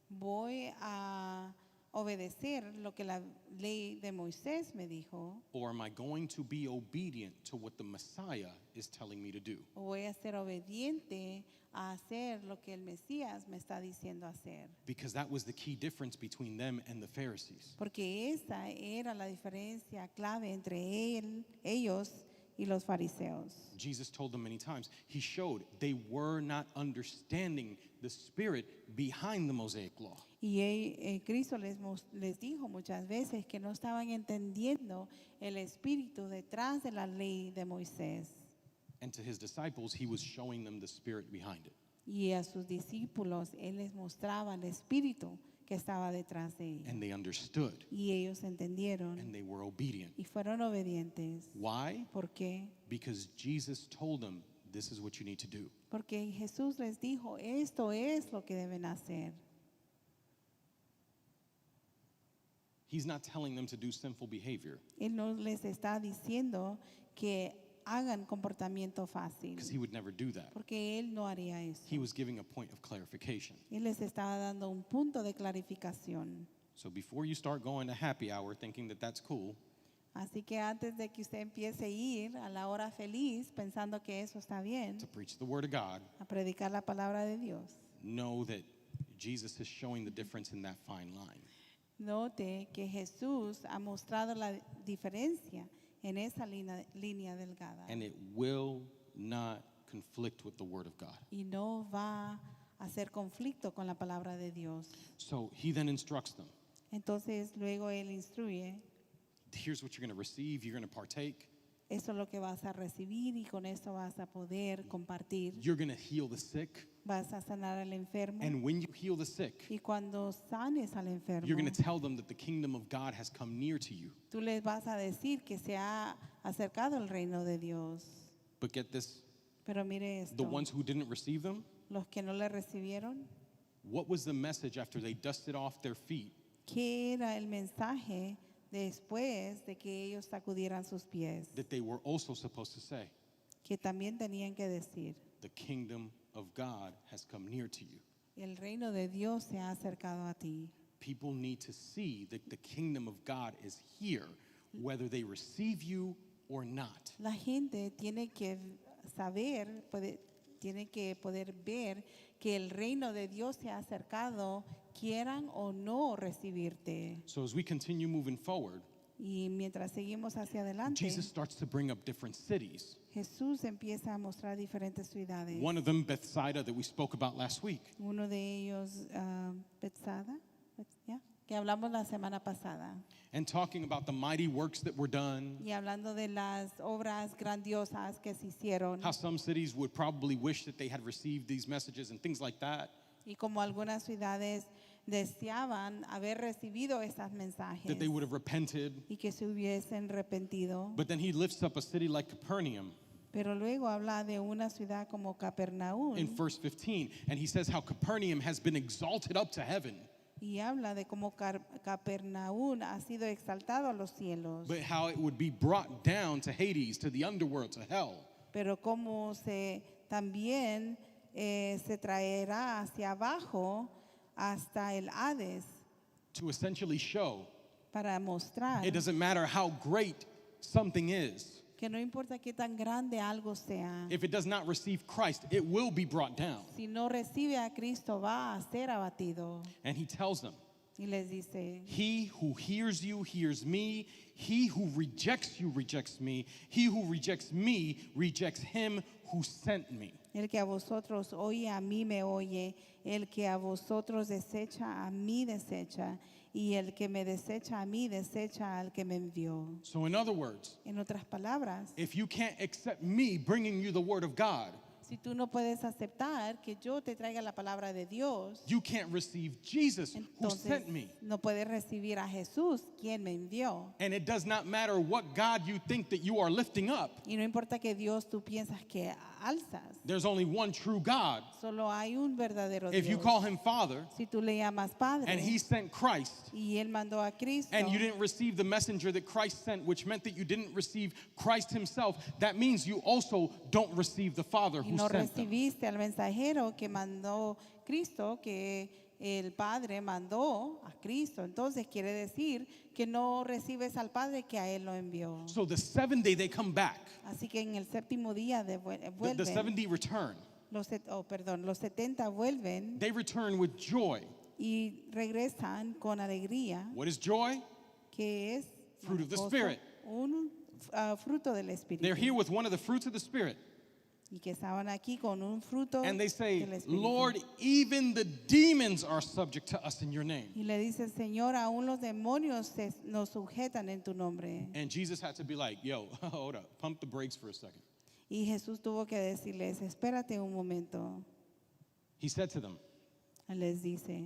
Voy a obedecer lo que la ley de Moisés me dijo, Or am I going to be obedient to what the Messiah is telling me to do? o voy a ser obediente a hacer lo que el Mesías me está diciendo hacer. Because that was the key difference between them and the Pharisees. Porque esa era la diferencia clave entre ellos y los fariseos. Jesus told them many times. He showed they were not understanding the spirit behind the Mosaic law. Y Cristo les dijo muchas veces que no estaban entendiendo el espíritu detrás de la ley de Moisés. And to his disciples, he was showing them the spirit behind it. Y a sus discípulos Él les mostraba el espíritu que estaba detrás de ellos. And they understood Y ellos entendieron and they were obedient. y fueron obedientes. Why? ¿Por qué? Because Jesus told them, this is what you need to do. Porque Jesús les dijo, esto es lo que deben hacer. He's not telling them to do sinful behavior Él no les está diciendo que hagan comportamiento fácil, because he would never do that. porque Él no haría eso. He was giving a point of clarification. Él les estaba dando un punto de clarificación. So before you start going to happy hour thinking that that's cool, Así que antes de que usted empiece a ir a la hora feliz pensando que eso está bien, to preach the word of God, a predicar la palabra de Dios, know that Jesus is showing the difference in that fine line. note que Jesús ha mostrado la diferencia en esa línea delgada And it will not conflict with the word of God. y no va a hacer conflicto con la palabra de Dios. So he then instructs them. Entonces luego Él instruye, Here's what you're going to receive. You're going to partake. eso es lo que vas a recibir y con eso vas a poder compartir. You're going to heal the sick. Vas a sanar al enfermo And when you heal the sick, y cuando sanes al enfermo, you're going to tell them that the kingdom of God has come near to you. tú les vas a decir que se ha acercado el reino de Dios. But get this, Pero mire the esto, ones who didn't receive them, los que no le recibieron, what was the message after they dusted off their feet? ¿qué era el mensaje después de que ellos sacudieran sus pies? That they were also supposed to say, Que también tenían que decir, the kingdom of God has come near to you. el reino de Dios se ha acercado a ti. People need to see that the kingdom of God is here, whether they receive you or not. La gente tiene que saber, tiene que poder ver que el reino de Dios se ha acercado, quieran o no recibirte. So as we continue moving forward, Y mientras seguimos hacia adelante, Jesus starts to bring up different cities. Jesús empieza a mostrar diferentes ciudades. One of them, Bethsaida, that we spoke about last week. Uno de ellos, Bethsaida, ¿ya? Que hablamos la semana pasada. And talking about the mighty works that were done, Y hablando de las obras grandiosas que se hicieron. how some cities would probably wish that they had received these messages and things like that. Y como algunas ciudades deseaban haber recibido estos mensajes That they would have repented. y que se hubiesen arrepentido. But then he lifts up a city like Capernaum Pero luego habla de una ciudad como Capernaum in verse 15. And he says how Capernaum has been exalted up to heaven, y habla de cómo Capernaum ha sido exaltado a los cielos, but how it would be brought down to Hades, to the underworld, to hell. pero cómo también se traerá hacia abajo hasta el Hades To essentially show para mostrar it doesn't matter how great something is. que no importa qué tan grande algo sea, If it does not receive Christ, it will be brought down. si no recibe a Cristo va a ser abatido. And he tells them, Y les dice, he who hears you hears me. He who rejects you rejects me. He who rejects me rejects him who sent me. el que a vosotros oye, a mí me oye. El que a vosotros desecha, a mí desecha. Y el que me desecha a mí, desecha al que me envió. So, in other words, En otras palabras, if you can't accept me bringing you the word of God, si tú no puedes aceptar que yo te traiga la palabra de Dios, you can't receive Jesus who entonces sent me. no puedes recibir a Jesús, quien me envió. And it does not matter what God you think that you are lifting up. Y no importa que Dios tú piensas que alzas, There's only one true God. solo hay un verdadero If you Dios. call him Father Si tú le llamas Padre and he sent Christ, y Él mandó a Cristo, and you didn't receive the messenger that Christ sent, which meant that you didn't receive Christ himself, that means you also don't receive the Father y who no sent them. recibiste al mensajero que mandó Cristo, que el Padre mandó a Cristo. Entonces quiere decir que no recibes al Padre que a Él lo envió. So the seventh day they come back, Así que en el séptimo día the vuelven, 70 return. los 70 vuelven They return with joy. y regresan con alegría, What is joy? que es Fruit of the gozo, Spirit. un fruto del They're Espíritu. here with one of the fruits of the Spirit. Y que estaban aquí con un fruto And they say, del Espíritu. Lord, even the demons are subject to us in your name. Y le dice, Señor, aún los demonios nos sujetan en tu nombre. And Jesus had to be like, yo, hold up, pump the brakes for a second. Y Jesús tuvo que decirles, espérate un momento. He said to them, Les dice,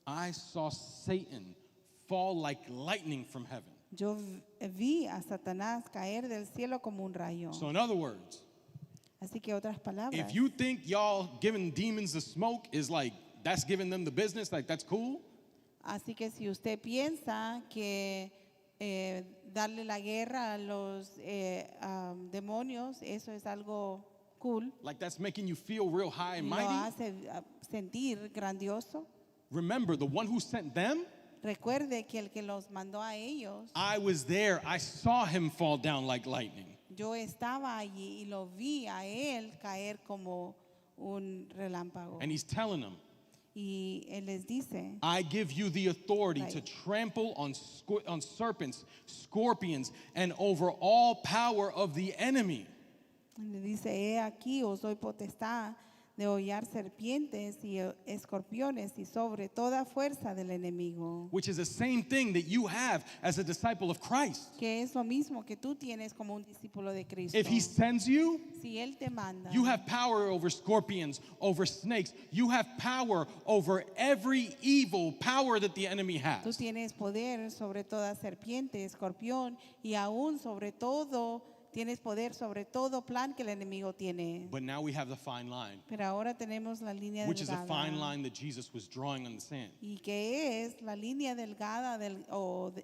I saw Satan fall like lightning from heaven. yo vi a Satanás caer del cielo como un rayo. So in other words, Así que otras palabras, if you think y'all giving demons the smoke is like, that's giving them the business, like that's cool, así que si usted piensa que darle la guerra a los demonios, eso es algo cool, like that's making you feel real high and lo mighty, hace sentir grandioso, remember the one who sent them, recuerde que el que los mandó a ellos, I was there. I saw him fall down like lightning. yo estaba allí y lo vi a él caer como un relámpago. And he's telling them, Y él les dice, I give you the authority to Right. trample on serpents, scorpions, and over all power of the enemy. le dice, he aquí os doy potestad de hollar serpientes y escorpiones y sobre toda fuerza del enemigo. Which is the same thing that you have as a disciple of Christ. Que es lo mismo que tú tienes como un discípulo de Cristo. If he sends you, Si él te manda, you have power over scorpions, over snakes. You have power over every evil power that the enemy tú has. tienes poder sobre toda serpiente, escorpión y aún sobre todo, tienes poder sobre todo plan que el enemigo tiene. But now we have the fine line, Pero ahora tenemos la línea which is a delgada. fine line that Jesus was drawing on the sand. Y que es la línea delgada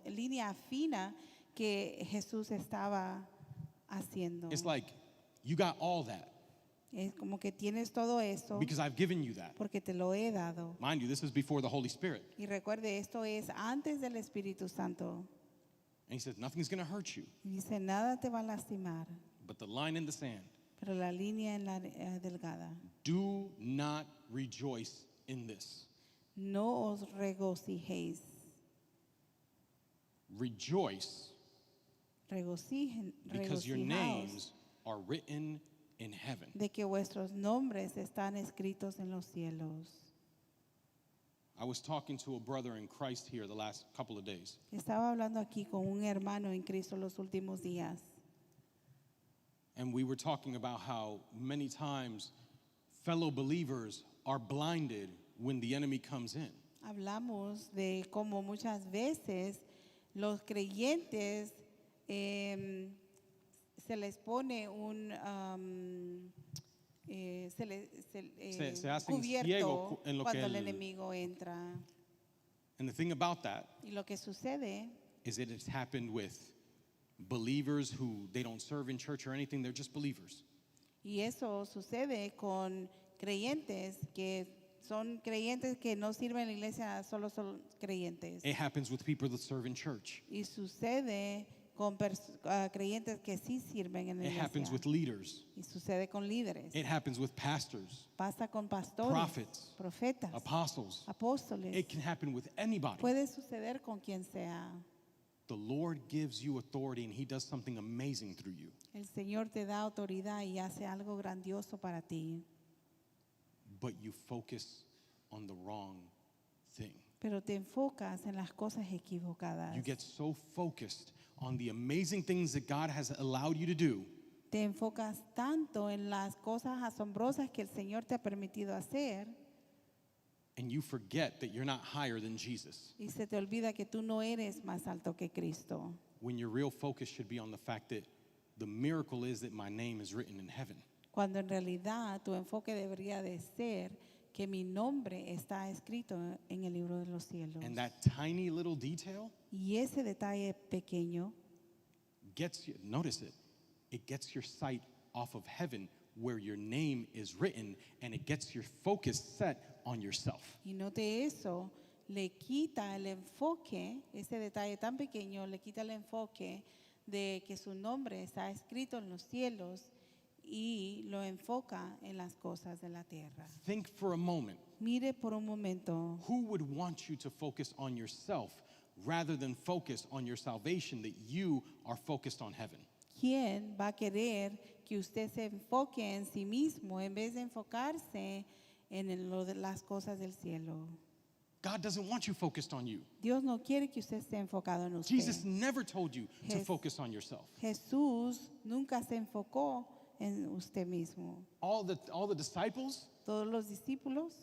línea fina que Jesús estaba haciendo. It's like, you got all that Es como que tienes todo eso because I've given you that. porque te lo he dado. Mind you, this is before the Holy Spirit. Y recuerde, esto es antes del Espíritu Santo. And he says, nothing's going to hurt you. Y dice, nada te va a lastimar, But the line in the sand, pero la línea en la delgada. do not rejoice in this. No os regocijéis. Rejoice because your Regocijaos names are written in heaven. de que vuestros nombres están escritos en los cielos. I was talking to a brother in Christ here the last couple of days. Estaba hablando aquí con un hermano en Cristo los últimos días. And we were talking about how many times fellow believers are blinded when the enemy comes in. Hablamos de cómo muchas veces los creyentes se les pone un Se hacen cubierto ciego en lo que cuando el el- enemigo entra. And the thing about that Y lo que sucede is that it's happened with believers who they don't serve in church or anything, they're just believers. y eso sucede con creyentes que son creyentes que no sirven en la iglesia, solo son creyentes. It happens with people that serve in church. Y sucede con creyentes que sí sirven en la It happens iglesia. with leaders. Y sucede con líderes. It happens with pastors, Pasa con pastores, prophets, profetas, apostles. apóstoles. It can happen with anybody. Puede suceder con quien sea. The Lord gives you authority and he does something amazing through you. El Señor te da autoridad y hace algo grandioso para ti. But you focus on the wrong thing. Pero te enfocas en las cosas equivocadas. You get so focused on the amazing things that God has allowed you to do Te enfocas tanto en las cosas asombrosas que el Señor te ha permitido hacer and you forget that you're not higher than Jesus. y se te olvida que tú no eres más alto que Cristo. When your real focus should be on the fact that the miracle is that my name is written in heaven. Cuando en realidad tu enfoque debería de ser que mi nombre está escrito en el libro de los cielos. And that tiny little detail Y ese detalle pequeño gets you, notice it, it gets your sight off of heaven where your name is written and it gets your focus set on yourself. y note eso, le quita el enfoque, ese detalle tan pequeño le quita el enfoque de que su nombre está escrito en los cielos y lo enfoca en las cosas de la tierra. Think for a moment, Mire por un momento, who would want you to focus on yourself rather than focus on your salvation, that you are focused on heaven? ¿quién va a querer que usted se enfoque en sí mismo en vez de enfocarse en las cosas del cielo? God doesn't want you focused on you. Dios no quiere que usted esté enfocado en usted. Jesus never told you to Jes- focus on yourself. Jesús nunca se enfocó en usted mismo. All the disciples, Todos los discípulos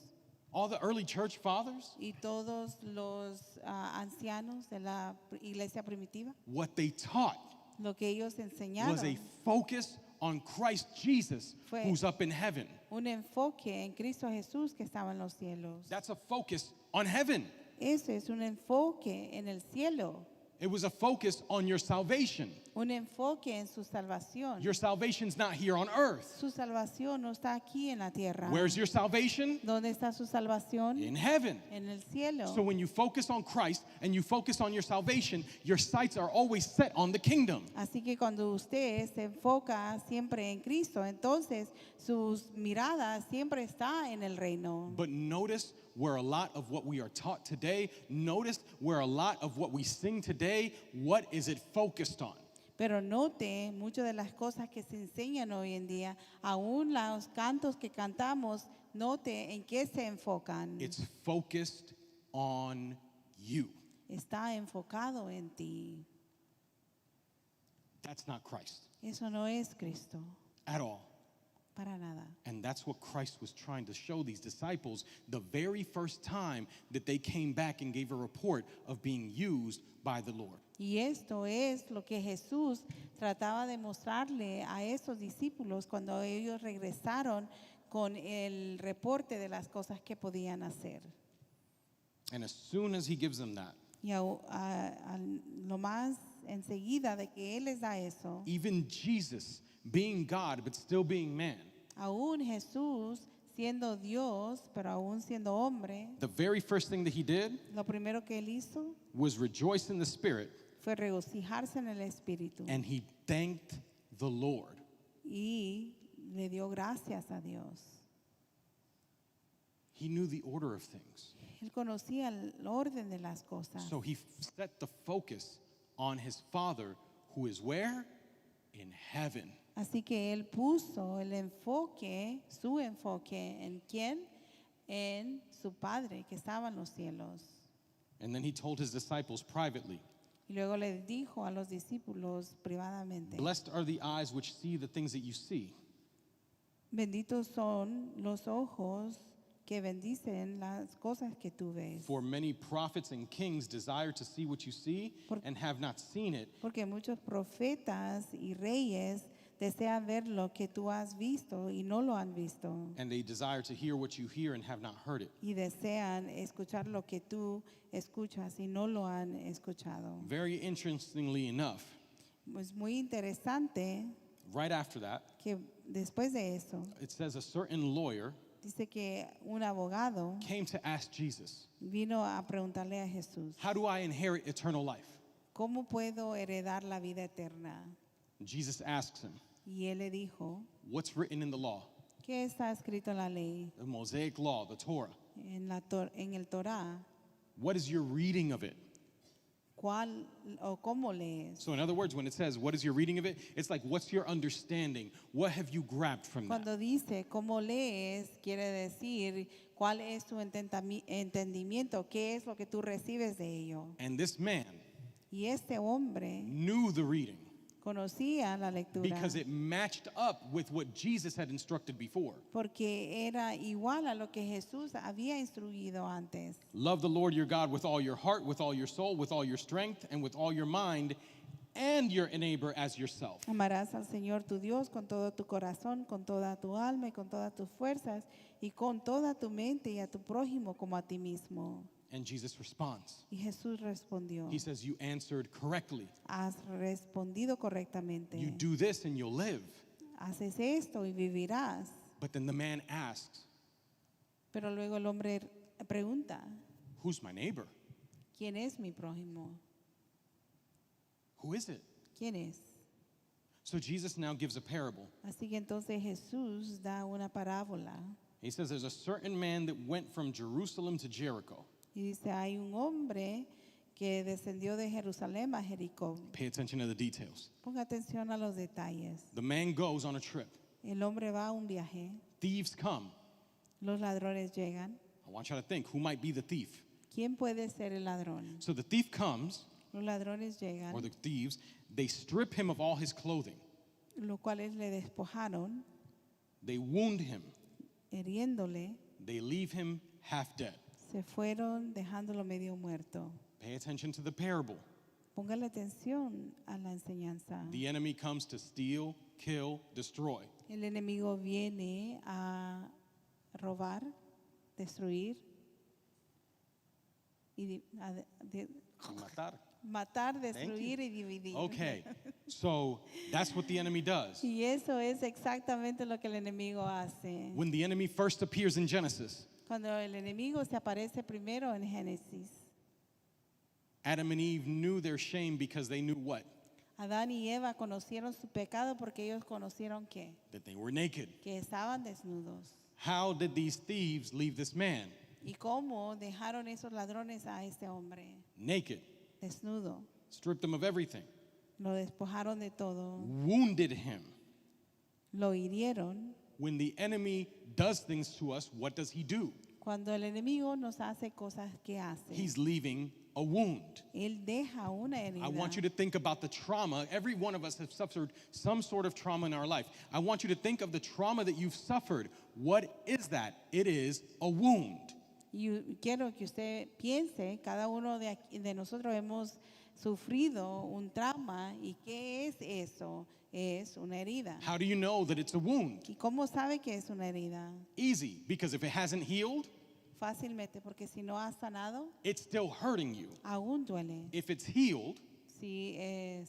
all the early church fathers, y todos los ancianos de la iglesia primitiva, what they taught lo que ellos was a enseñaron, focus on Christ Jesus Fue- who's up in heaven. un enfoque en Cristo Jesús que estaba en los cielos. That's a focus on heaven. Eso es un enfoque en el cielo, It was a focus on your salvation. un enfoque en su salvación. Your salvation's not here on earth. Su salvación no está aquí en la tierra. Where's your salvation? ¿Dónde está su salvación? In heaven. En el cielo. So when you focus on Christ and you focus on your salvation, your sights are always set on the kingdom. Así que cuando usted se enfoca siempre en Cristo, entonces sus miradas siempre está en el reino. But notice where a lot of what we are taught today, notice where a lot of what we sing today, what is it focused on? Pero note muchas de las cosas que se enseñan hoy en día, aún los cantos que cantamos, note en qué se enfocan. It's focused on you. Está enfocado en ti. That's not Christ Eso no es Cristo, at all. para nada. And that's what Christ was trying to show these disciples the very first time that they came back and gave a report of being used by the Lord. Y esto es lo que Jesús trataba de mostrarle a esos discípulos cuando ellos regresaron con el reporte de las cosas que podían hacer. And as soon as he gives them that, Y lo más enseguida de que Él les da eso, even Jesus, being God but still being man, aún Jesús siendo Dios, pero aún siendo hombre, the very first thing that he did lo primero que Él hizo was rejoice in the Spirit, fue regocijarse en el Espíritu and he thanked the Lord. y le dio gracias a Dios. He knew the order of things. Él conocía el orden de las cosas. So he set the focus on his Father, who is where? In heaven. Así que Él puso el enfoque, su enfoque, ¿en quién? En su Padre que estaba en los cielos. And then he told his disciples privately, Y luego le dijo a los discípulos privadamente, blessed are the eyes which see the things that you see. benditos son los ojos que bendicen las cosas que tú ves. For many prophets and kings desire to see what you see and have not seen it, Porque muchos profetas y reyes desean ver lo que tú has visto y no lo han visto. and they desire to hear what you hear and have not heard it. Y desean escuchar lo que tú escuchas y no lo han escuchado. Very interestingly enough, Es muy interesante right after that, que después de eso, it says a certain lawyer dice que un abogado came to ask Jesus, vino a preguntarle a Jesús, how do I inherit eternal life? ¿cómo puedo heredar la vida eterna? Jesus asks him, Y él le dijo, what's written in the law? ¿qué está escrito en la ley? The Mosaic law, the Torah. En el Torá, What is your reading of it? ¿cuál o cómo lees? So in other words, when it says, what is your reading of it? It's like, what's your understanding? What have you grabbed from that? Cuando dice cómo lees, quiere decir cuál es tu entendimiento, qué es lo que tú recibes de ello. And this man Y este hombre knew the reading conocía la lectura because it matched up with what Jesus had instructed before. porque era igual a lo que Jesús había instruido antes. Love the Lord your God with all your heart, with all your soul, with all your strength, and with all your mind, and your neighbor as yourself. Amarás al Señor tu Dios con todo tu corazón, con toda tu alma y con todas tus fuerzas y con toda tu mente y a tu prójimo como a ti mismo. And Jesus responds. Y Jesús respondió, He says, you answered correctly. has respondido correctamente. You do this and you'll live. Haces esto y vivirás. But then the man asks, Pero luego el hombre pregunta, who's my neighbor? ¿quién es mi prójimo? Who is it? ¿Quién es? So Jesus now gives a parable. Así que entonces Jesús da una parábola He says, there's a certain man that went from Jerusalem to Jericho. y dice, hay un hombre que descendió de Jerusalén a Jericó. Pay attention to the details. Ponga atención a los detalles. The man goes on a trip. El hombre va a un viaje, Thieves come. los ladrones llegan. I want you to think, who might be the thief? ¿Quién puede ser el ladrón? So the thief comes, Los ladrones llegan, or the thieves, they strip him of all his clothing. los cuales le despojaron, They wound him. hiriéndole, They leave him half dead. se fueron dejándolo medio muerto. Pay attention to the parable. Póngale atención a la enseñanza. The enemy comes to steal, kill, destroy. El enemigo viene a robar, destruir y Matar. matar, you. destruir y dividir. Okay, so that's what the enemy does. Y eso es exactamente lo que el enemigo hace. When the enemy first appears in Genesis, Cuando el enemigo se aparece primero en Génesis, Adam and Eve knew their shame because they knew what? Adán y Eva conocieron su pecado porque ellos conocieron That they were naked. que estaban desnudos. How did these thieves leave this man? ¿Y cómo dejaron esos ladrones a este hombre Naked. desnudo? Stripped him of everything. Lo despojaron de todo, Wounded him. lo hirieron. When the enemy does things to us, what does he do? Cuando el enemigo nos hace cosas que hace, He's leaving a wound. él deja una herida. I want you to think about the trauma. Every one of us has suffered some sort of trauma in our life. I want you to think of the trauma that you've suffered. What is that? It is a wound. Y quiero que usted piense, cada uno de nosotros hemos sufrido un trauma. ¿Y qué es eso? Es una herida. How do you know that it's a wound? ¿Y cómo sabe que es una herida? Easy, because if it hasn't healed, Fácilmente, porque si no ha sanado, it's still hurting you. aún duele. If it's healed, Si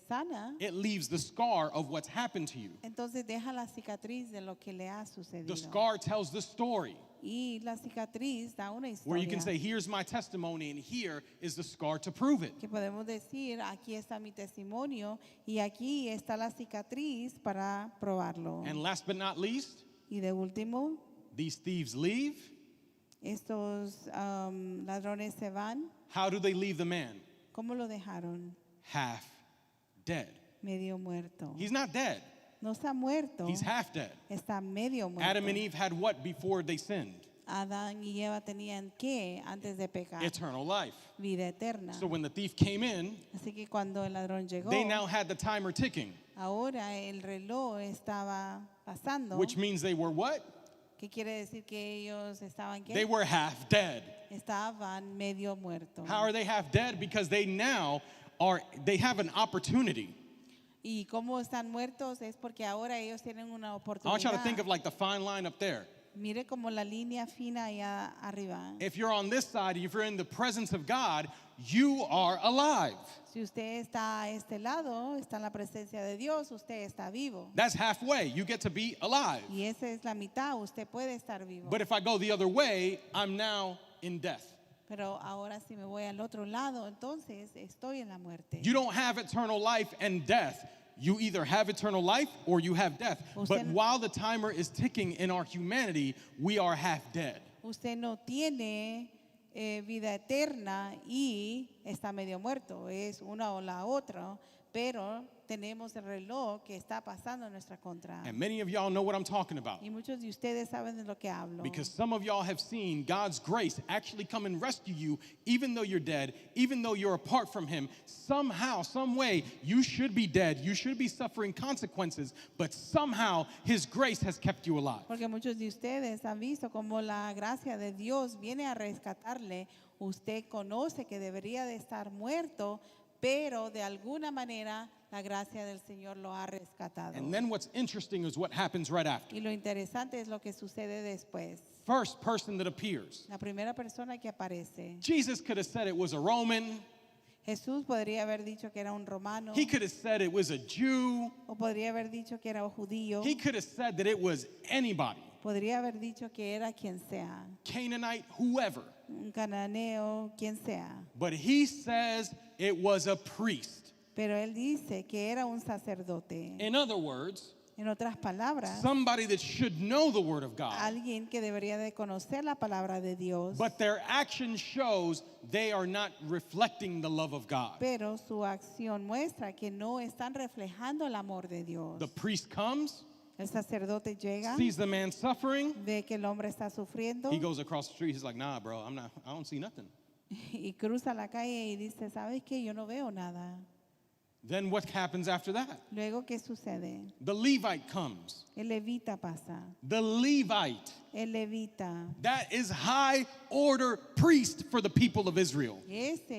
sana, it leaves the scar of what's happened to you. entonces deja la cicatriz de lo que le ha The sucedido. scar tells the story Y la cicatriz da una where you can historia. say, here's my testimony, and here is the scar to prove it. Que podemos decir, aquí está mi testimonio y aquí está la cicatriz para probarlo. And last but not least, Y de último, these thieves leave. estos ladrones se van. How do they leave the man? ¿Cómo lo dejaron? Half dead. Medio muerto. He's not dead, No está muerto, he's half dead. está medio muerto. Adam and Eve had what before they sinned? Adán y Eva tenían que antes de pecar, Eternal life. vida eterna. So when the thief came in, Así que cuando el ladrón llegó, they now had the timer ticking, ahora el reloj estaba pasando. which means they were what? ¿Qué quiere decir que ellos estaban qué? They were half dead. Estaban medio muertos. How are they half dead? Because they have an opportunity. Y cómo están muertos es porque ahora ellos tienen una I want you to oportunidad. think of like the fine line up there. Mire como la línea fina allá arriba. If you're on this side, if you're in the presence of God, you are alive. Si usted está a este lado, está en la presencia de Dios, usted está vivo. That's halfway. You get to be alive. Y esa es la mitad, usted puede estar vivo. But if I go the other way, I'm now in death. Pero ahora si me voy al otro lado, entonces estoy en la muerte. You don't have eternal life and death. You either have eternal life or you have death. But while the timer is ticking in our humanity, we are half dead. Usted no tiene vida eterna y está medio muerto. Es una o la otra, pero tenemos el reloj que está pasando en nuestra contra. And many of y'all know what I'm talking about. Y muchos de ustedes saben de lo que hablo. Because some of y'all have seen God's grace actually come and rescue you, even though you're dead, even though you're apart from Him. Somehow, some way, you should be dead. You should be suffering consequences, but somehow His grace has kept you alive. Porque muchos de ustedes han visto cómo la gracia de Dios viene a rescatarle. Usted conoce que debería de estar muerto, pero de alguna manera la gracia del Señor lo ha rescatado. And then what's interesting is what happens right after. Y lo interesante es lo que sucede después. First person that appears. La primera persona que aparece. Jesus could have said it was a Roman. Jesús podría haber dicho que era un romano. He could have said it was a Jew. O podría haber dicho que era un judío. He could have said that it was anybody. Podría haber dicho que era quien sea. Canaanite, whoever. Un cananeo, quien sea. But he says it was a priest. Pero él dice que era un sacerdote. In other words, En otras palabras, somebody that should know the Word of God, alguien que debería de conocer la palabra de Dios, but their action shows they are not reflecting the love of God. pero su acción muestra que no están reflejando el amor de Dios. The priest comes, El sacerdote llega, sees the man suffering, ve que el hombre está sufriendo he goes across the street, he's like, nah, bro, I don't see nothing. y cruza la calle y dice, ¿sabes qué? Yo no veo nada. Then what happens after that? Luego, ¿qué sucede? The Levite comes. El levita pasa. The Levite, El levita. that is high order priest for the people of Israel. Ese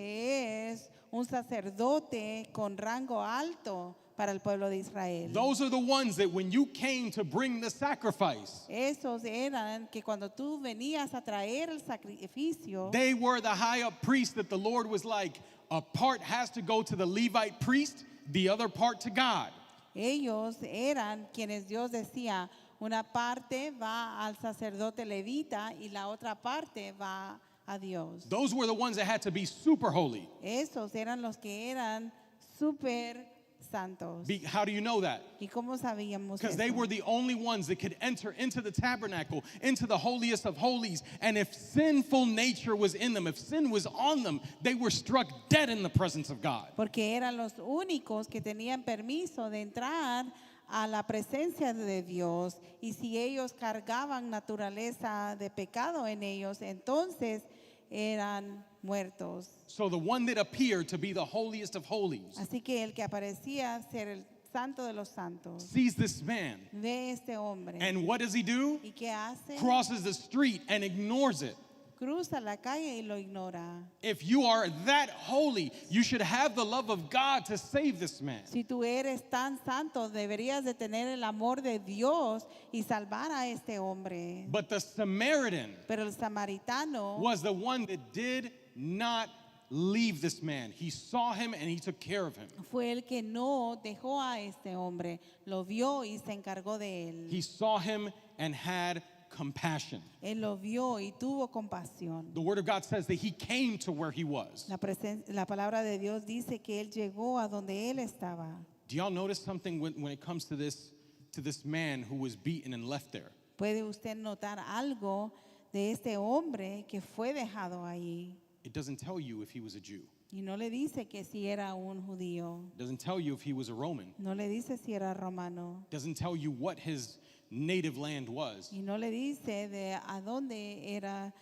es un sacerdote con rango alto para el pueblo de Israel. Those are the ones that when you came to bring the sacrifice, Esos eran que cuando tú venías a traer el sacrificio, they were the high up priest that the Lord was like, a part has to go to the Levite priest, the other part to God. ellos eran quienes Dios decía, una parte va al sacerdote levita y la otra parte va a Dios. Those were the ones that had to be super holy. Esos eran los que eran súper santos. How do you know that? ¿Y cómo sabíamos Because they eso? were the only ones that could enter into the tabernacle, into the holiest of holies. And if sinful nature was in them, if sin was on them, they were struck dead in the presence of God. Porque eran los únicos que tenían permiso de entrar a la presencia de Dios. Y si ellos cargaban naturaleza de pecado en ellos, entonces eran muertos. So the one that appeared to be the holiest of holies Así que el que parecía ser el santo de los santos sees this man. ve este hombre. And what does he do? ¿Y qué hace? Crosses the street and ignores it. Cruza la calle y lo ignora. If you are that holy, you should have the love of God to save this man. Si tú eres tan santo, deberías de tener el amor de Dios y salvar a este hombre. But the Samaritan Pero el samaritano was the one that did not leave this man. He saw him and he took care of him. fue el que no dejó a este hombre, lo vio y se encargó de él. He saw him and had compassion. Él lo vio y tuvo compasión. The word of God says that he came to where he was. La palabra de Dios dice que él llegó a donde él estaba. Do y'all notice something when it comes to this man who was beaten and left there? ¿Puede usted notar algo de este hombre que fue dejado ahí? It doesn't tell you if he was a Jew. Y no le dice que si era un judío, It doesn't tell you if he was a Roman. no le dice si era romano, It doesn't tell you what his native land was. y no le dice de a dónde era,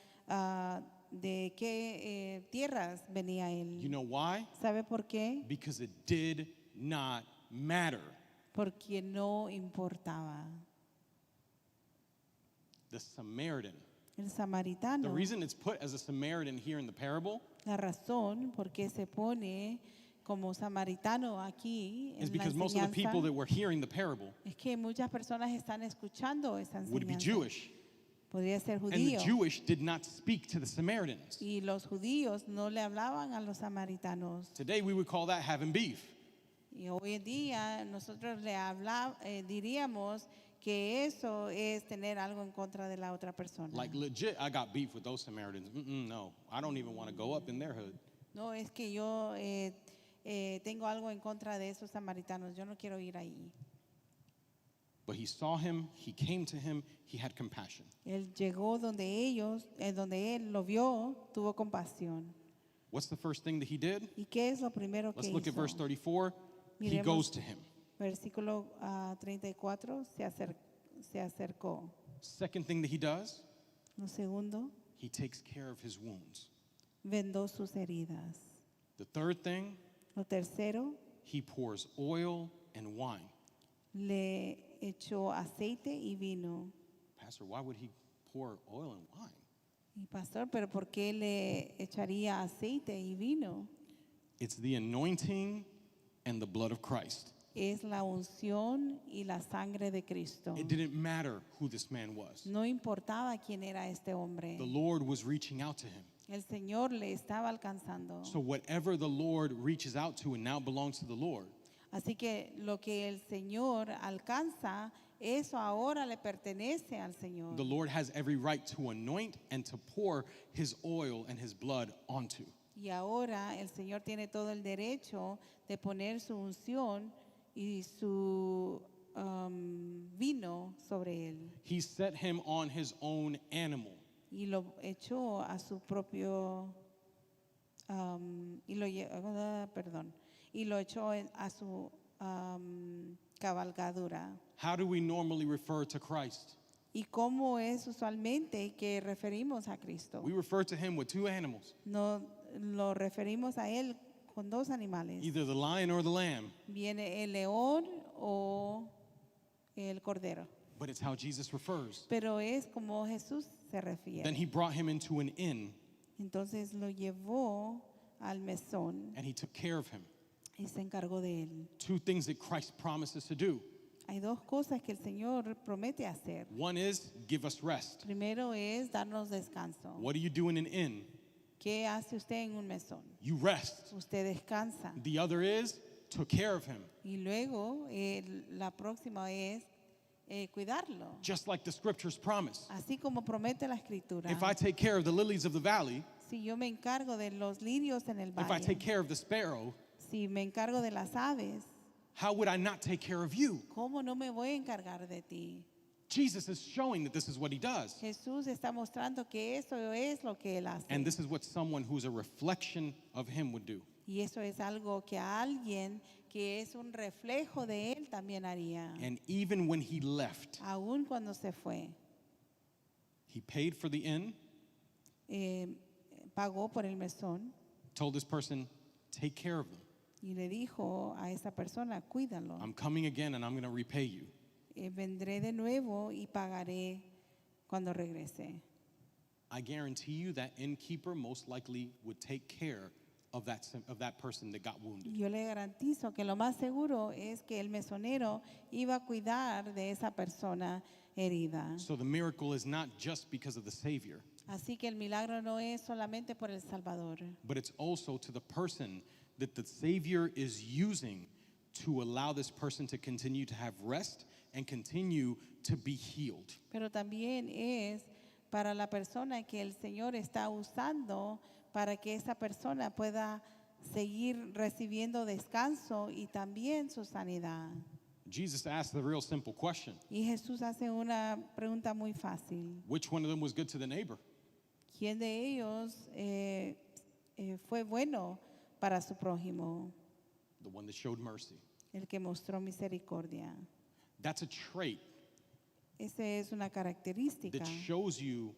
de qué tierras venía You él. know why? ¿Sabe por qué? Because it did not matter. Porque no importaba. The Samaritan. El The samaritano, reason it's put as a Samaritan here in the parable la razón por qué se pone como samaritano aquí is en la because most of the people enseñanza that were hearing the parable es que muchas personas están escuchando esa would be enseñanza. Jewish. Podría ser And the judío. Jewish did not speak to the Samaritans. Y los judíos no le hablaban a los samaritanos. Today we would call that having beef. Y hoy en día nosotros diríamos que eso es tener algo en contra de la otra persona. Like legit, I got beef with those Samaritans. No, I don't even want to go up in their hood. No, es que yo tengo algo en contra de esos samaritanos. Yo no quiero ir ahí. But he saw him, he came to him, he had compassion. Él llegó donde ellos, donde él lo vio, tuvo compasión. What's the first thing that he did? ¿Y qué es lo primero que Let's look at verse hizo? 34. He Miremos. goes to him. Versículo 34, se acercó. Second thing that he does, Lo segundo, he takes care of his wounds. vendó sus heridas. The third thing, Lo tercero, he pours oil and wine. le echó aceite y vino. Pastor, why would he pour oil and wine? Y pastor, pero ¿por qué le echaría aceite y vino? It's the anointing and the blood of Christ. Es la unción y la sangre de Cristo. It didn't matter who this man was. No importaba quién era este hombre. The Lord was reaching out to him. El Señor le estaba alcanzando. So whatever the Lord reaches out to and now belongs to the Lord, Así que lo que el Señor alcanza, eso ahora le pertenece al Señor. the Lord has every right to anoint and to pour his oil and his blood onto. Y ahora el Señor tiene todo el derecho de poner su unción y su vino sobre él He set him on his own animal. y lo echó a su propio perdón, y lo echó a su cabalgadura. How do we normally refer to Christ? ¿Y cómo es usualmente que referimos a Cristo? We refer to him with two animals, No lo referimos a él con dos animales. either the lion or the lamb. Viene el león o el cordero. But it's how Jesus refers. Pero es como Jesús se Then refiere. he brought him into an inn Entonces lo llevó al mesón and he took care of him. y se encargó de él. Two things that Christ promises to do. Hay dos cosas que el Señor promete hacer. One is give us rest. Primero es darnos descanso. What do you do in an inn? ¿Qué hace usted en un mesón? You rest. Usted descansa. The other is took care of him. Y luego la próxima es cuidarlo. Just like the scriptures promise. Así como promete la escritura. If I take care of the lilies of the valley, Si yo me encargo de los lirios en el if I take valle, care of the sparrow, si me encargo de las aves, how would I not take care of you? ¿cómo no me voy a encargar de ti? Jesus is showing that this is what he does. Jesús está mostrando que eso es lo que él hace. And this is what someone who's a reflection of him would do. Y eso es algo que alguien que es un reflejo de él también haría. And even when he left, Aún cuando se fue, he paid for the inn, pagó por el mesón told this person, take care of them. y le dijo a esa persona, cuídalo. I'm coming again and I'm going to repay you. Vendré de nuevo y pagaré cuando regrese. I guarantee you that innkeeper most likely would take care of that person that got wounded. Yo le garantizo que lo más seguro es que el mesonero iba a cuidar de esa persona herida. So the miracle is not just because of the Savior, Así que el milagro no es solamente por el Salvador, but it's also to the person that the Savior is using to allow this person to continue to have rest and continue to be healed. pero también es para la persona que el Señor está usando para que esa persona pueda seguir recibiendo descanso y también su sanidad. Jesus asked the real simple question. Y Jesús hace una pregunta muy fácil. Which one of them was good to the neighbor? ¿Quién de ellos fue bueno para su prójimo? The one that showed mercy. El que mostró misericordia. That's a trait Esa es una característica that shows you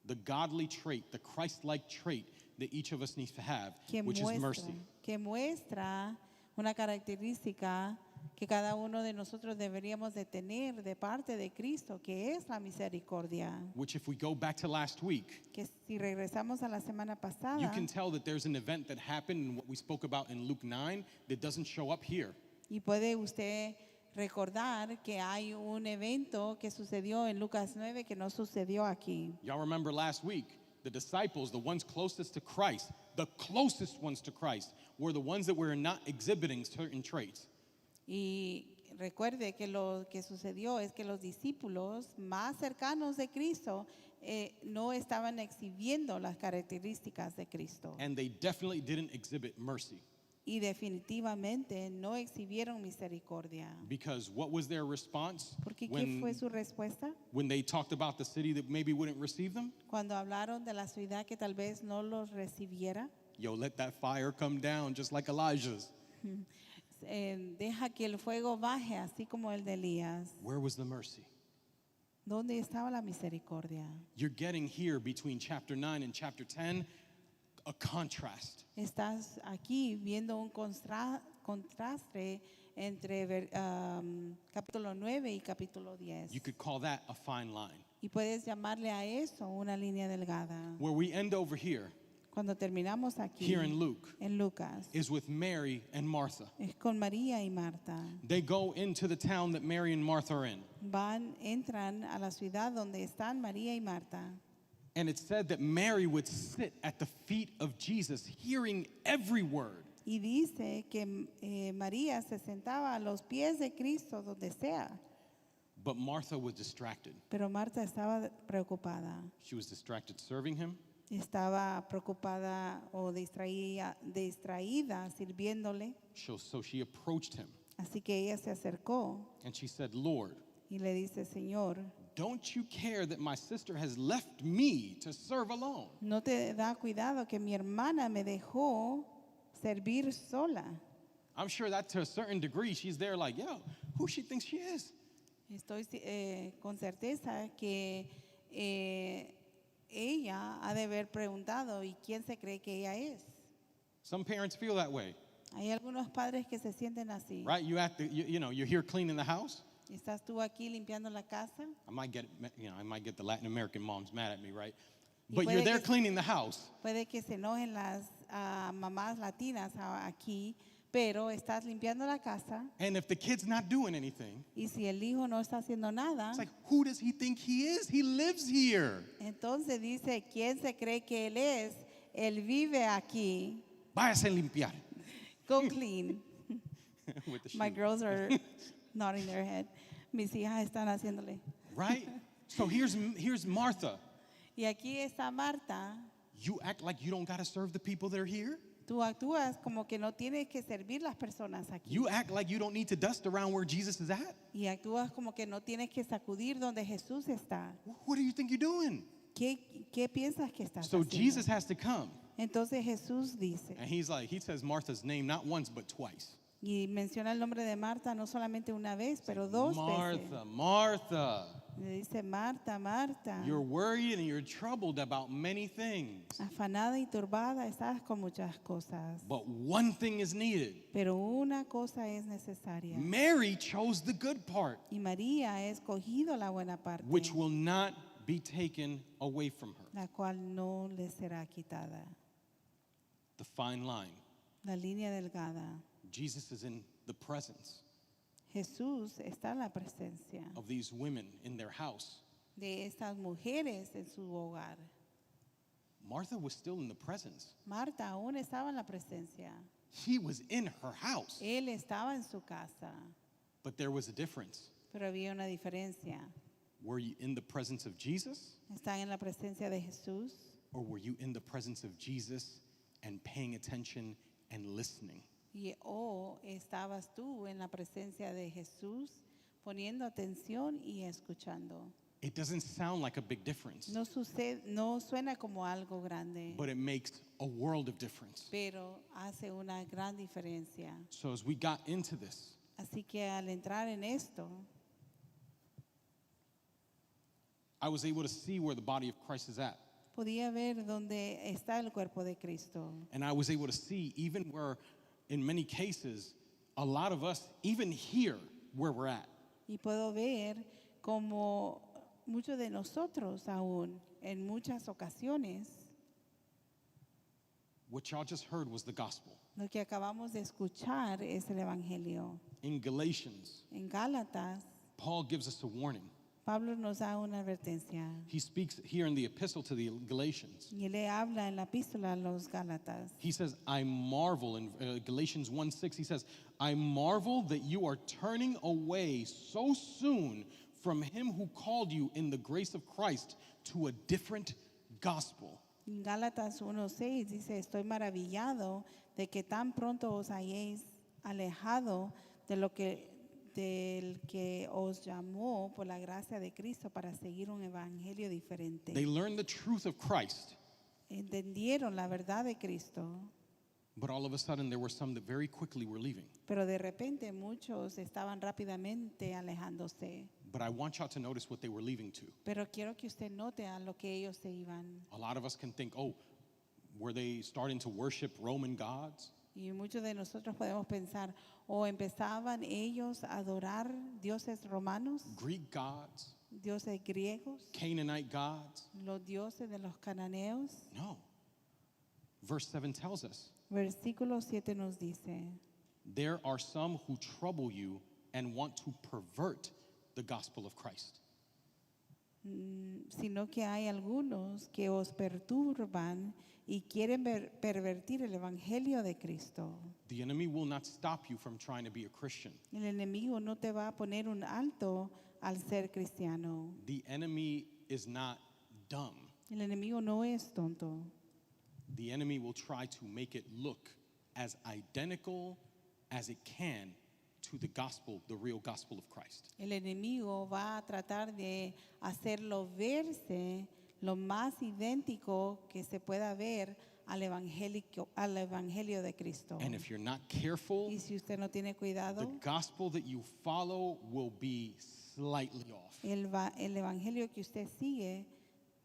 the godly trait, the Christ-like trait that each of us needs to have, which is mercy. que muestra una característica que cada uno de nosotros deberíamos de tener de parte de Cristo, que es la misericordia. Which if we go back to last week, Que si regresamos a la semana pasada, you can tell that there's an event that happened in what we spoke about in Luke 9 that doesn't show up here. y puede usted recordar que hay un evento que sucedió en Lucas 9 que no sucedió aquí. Y'all remember last week, the disciples, the ones closest to Christ, the closest ones to Christ, were the ones that were not exhibiting certain traits. Y recuerde que lo que sucedió es que los discípulos más cercanos de Cristo no estaban exhibiendo las características de Cristo. And they definitely didn't exhibit mercy. Y definitivamente no exhibieron misericordia. Because what was their response Porque ¿qué fue su respuesta? when they talked about the city that maybe wouldn't receive them? Cuando hablaron de la ciudad que tal vez no los recibiera. Yo, let that fire come down just like Elijah's. Deja que el fuego baje así como el de Elías. Where was the mercy? ¿Dónde estaba la misericordia? You're getting here between chapter 9 and chapter 10 a contrast. Estás aquí viendo un contraste entre capítulo 9 y capítulo 10. You could call that a fine line. Y puedes llamarle a eso una línea delgada. Where we end over here Cuando terminamos aquí Here in Luke en Lucas, is with Mary and Martha. es con María y Marta. They go into the town that Mary and Martha are in. Entran a la ciudad donde están María y Marta. And it said that Mary would sit at the feet of Jesus, hearing every word. Y dice que María se sentaba a los pies de Cristo donde sea. But Martha was distracted. Pero Marta estaba preocupada. She was distracted serving him. Estaba preocupada o distraída sirviéndole. So she approached him Así que ella se acercó and she said, Lord, y Y le dice, Señor, don't you care that my sister has left me to serve alone? ¿no te da cuidado que mi hermana me dejó servir sola? I'm sure that to a certain degree, she's there like, yo, who she thinks she is? Estoy con certeza que ella ha de haber preguntado, ¿y quién se cree que ella es? Some parents feel that way, Hay algunos padres que se sienten así. right? You're here cleaning the house. ¿Estás tú aquí limpiando la casa? I might get the Latin American moms mad at me, right? Y But you're puede there que- cleaning the house. Puede que se enojen las mamás latinas aquí, pero estás limpiando la casa And if the kid's not doing anything, y si el hijo no está haciendo nada, it's like, who does he think he is? He lives here. entonces dice, ¿quién se cree que él es? Él vive aquí. Váyase a limpiar. Go clean. With the My shoe. girls are nodding their head. Mis hijas están haciéndole. Right? So here's Martha. Y aquí está Marta. You act like you don't got to serve the people that are here. Tú actúas como que no tienes que servir las personas aquí. You act like you don't need to dust around where Jesus is at. Y actúas como que no tienes que sacudir donde Jesús está. What do you think you're doing? ¿Qué piensas que estás So haciendo? Jesus has to come. Entonces Jesús dice, And he says Martha's name not once but twice. y menciona el nombre de Marta no solamente una vez, pero dos veces. Martha, Martha, Le dice, Marta, Marta, you're worried and you're troubled about many things. afanada y turbada estás con muchas cosas, But one thing is needed. pero una cosa es necesaria. Mary chose the good part, Y María ha escogido la buena parte, which will not be taken away from her. la cual no le será quitada. The fine line. La línea delgada. Jesus is in the presence Jesús está en la presencia of these women in their house. de estas mujeres en su hogar. Martha was still in the presence. Marta aún estaba en la presencia. He was in her house. Él estaba en su casa, But there was a difference. pero había una diferencia. Were you in the presence of Jesus, ¿Están en la presencia de Jesús or were you in the presence of Jesus and paying attention and listening? o estabas tú en la presencia de Jesús poniendo atención y escuchando? It doesn't sound like a big difference, No suena como algo grande, but it makes a world of difference. pero hace una gran diferencia. So as we got into this, Así que al entrar en esto, I was able to see where the body of Christ is at. podía ver dónde está el cuerpo de Cristo. And I was able to see even where, in many cases, a lot of us, even here where we're at, Y puedo ver como muchos de nosotros aún, en muchas ocasiones, what y'all just heard was the gospel. lo que acabamos de escuchar es el Evangelio. In Galatians, En Gálatas, Paul gives us a warning. Pablo nos da una advertencia. He speaks here in the epistle to the Galatians. Y le habla en la epístola a los Gálatas. He says, I marvel, in Galatians 1:6, he says, I marvel that you are turning away so soon from him who called you in the grace of Christ to a different gospel. En Gálatas 1:6 dice, estoy maravillado de que tan pronto os hayáis alejado del que os llamó por la gracia de Cristo para seguir un evangelio diferente. They learned the truth of Christ, Entendieron la verdad de Cristo, but all of a sudden there were some that very quickly were leaving. pero de repente muchos estaban rápidamente alejándose. But I want y'all to notice what they were leaving to. Pero quiero que usted note a lo que ellos se iban. A lot of us can think, oh, were they starting to worship Roman gods? Y muchos de nosotros podemos pensar, o empezaban ellos a adorar dioses romanos, Greek gods? dioses griegos, Canaanite gods? los dioses de los cananeos. No. Verse 7 tells us, Versículo 7 nos dice, there are some who trouble you and want to pervert the gospel of Christ. sino que hay algunos que os perturban y quieren pervertir el evangelio de Cristo. The enemy will not stop you from trying to be a Christian. El enemigo no te va a poner un alto al ser cristiano. The enemy is not dumb. El enemigo no es tonto. The enemy will try to make it look as identical as it can to to the gospel, the real gospel of Christ. El enemigo va a tratar de hacerlo verse lo más idéntico que se pueda ver al evangelio de Cristo. And if you're not careful, Y si usted no tiene the cuidado, gospel that you follow will be slightly off. el evangelio que usted sigue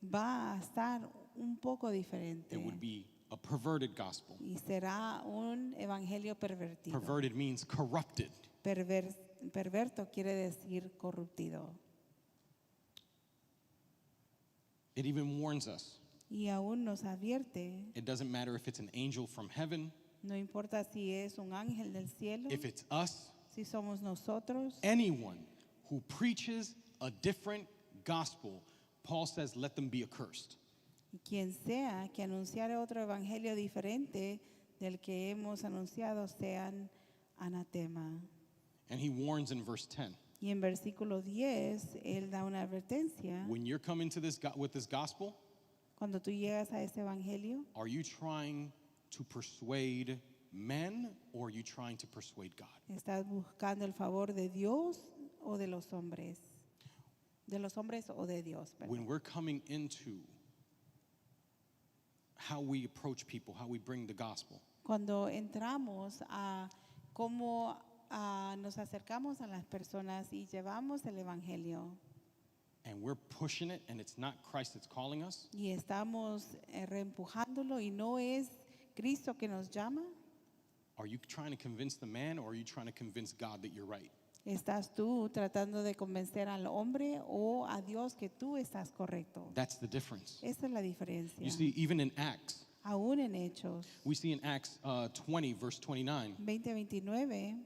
va a estar un poco diferente. It would be a perverted gospel. Y será un evangelio pervertido. Perverted means corrupted. Perverto quiere decir corruptido. It even warns us. Y aún nos advierte, It doesn't matter if it's an angel from heaven, no importa si es un ángel del cielo, if it's us, si somos nosotros, anyone who preaches a different gospel, Paul says, let them be accursed. y quien sea que anunciare otro evangelio diferente del que hemos anunciado sean anatema. And he warns in verse 10. Y en versículo 10, él da una advertencia. When you're coming to this with this gospel, Cuando tú llegas a ese evangelio, are you trying to persuade men or are you trying to persuade God? ¿estás buscando el favor de Dios o de los hombres? De los hombres o de Dios. Perdón. When we're coming into how we approach people, how we bring the gospel, Cuando entramos a cómo nos acercamos a las personas y llevamos el evangelio and we're pushing it and it's not Christ that's calling us, y estamos reempujándolo y no es Cristo que nos llama, are you trying to convince the man or are you trying to convince God that you're right? ¿estás tú tratando de convencer al hombre o a Dios que tú estás correcto? That's the difference. Esa es la diferencia. You see, even in Acts, Aún en Hechos we see in Acts 20, verse 29, 20:29,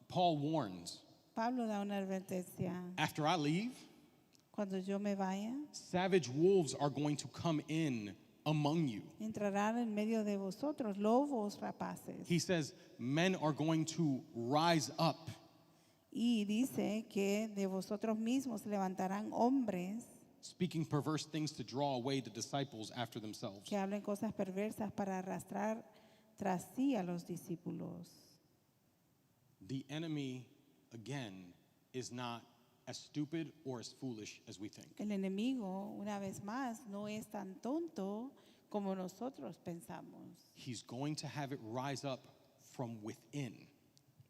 Paul warns, Pablo da una advertencia. after I leave, Cuando yo me vaya, savage wolves are going to come in among you. entrarán en medio de vosotros lobos rapaces. He says, men are going to rise up. Y dice que de vosotros mismos se levantarán hombres Speaking perverse things to draw away the disciples after themselves. que hablen cosas perversas para arrastrar tras sí a los discípulos. The enemy, again, is not as stupid or as foolish as we think. El enemigo, una vez más, no es tan tonto como nosotros pensamos. He's going to have it rise up from within.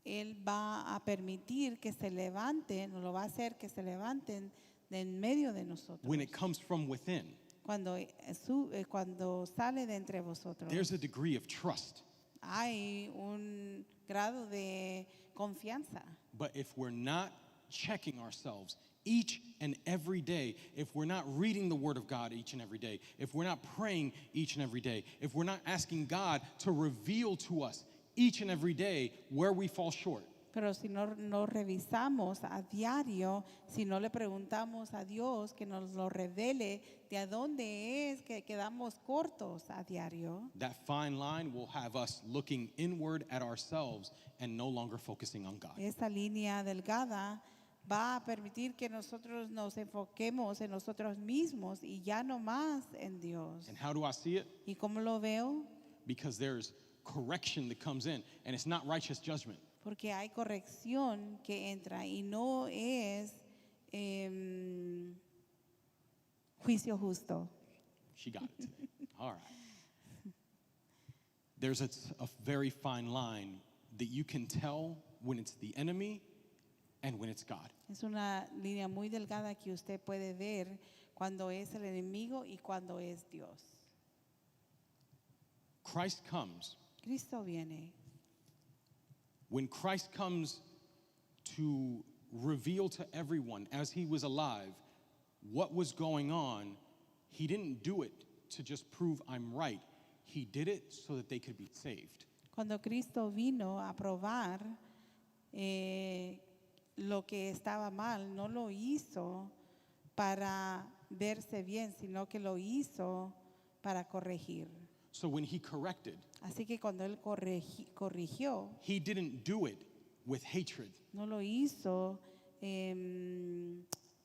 Él va a permitir que se levanten, o lo va a hacer que se levanten de en medio de nosotros. When it comes from within, Cuando sale de entre vosotros, there's a degree of trust. hay un grado de confianza. But if we're not checking ourselves each and every day, if we're not reading the Word of God each and every day, if we're not praying each and every day, if we're not asking God to reveal to us each and every day where we fall short, Pero si no revisamos a diario, si no le preguntamos a Dios que nos lo revele de a dónde es que quedamos cortos a diario, that fine line will have us looking inward at ourselves and no longer focusing on God. esa línea delgada va a permitir que nosotros nos enfoquemos en nosotros mismos y ya no más en Dios. And how do I see it? ¿Y cómo lo veo? Because there's correction that comes in, and it's not righteous judgment. Porque hay corrección que entra y no es juicio justo. She got it today. All right. There's a very fine line that you can tell when it's the enemy and when it's God. Es una línea muy delgada que usted puede ver cuando es el enemigo y cuando es Dios. Christ comes. Cristo viene. When Christ comes to reveal to everyone as he was alive what was going on, he didn't do it to just prove I'm right. He did it so that they could be saved. Cuando Cristo vino a probar lo que estaba mal, no lo hizo para verse bien, sino que lo hizo para corregir. So when he corrected, Así que cuando él corrigió, he didn't do it with hatred. no lo hizo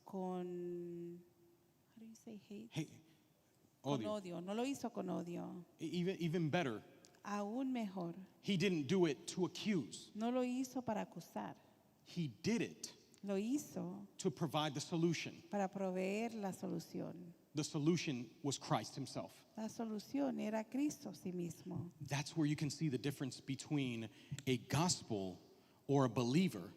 con, how do you say hate? Hey, Con odio. odio, no lo hizo con odio. Even better, aún mejor. He didn't do it to accuse. No lo hizo para acusar, He did it lo hizo to provide the solution. para proveer la solución. The solution was Christ himself. La solución era Cristo sí mismo. That's where you can see the difference between a gospel or a believer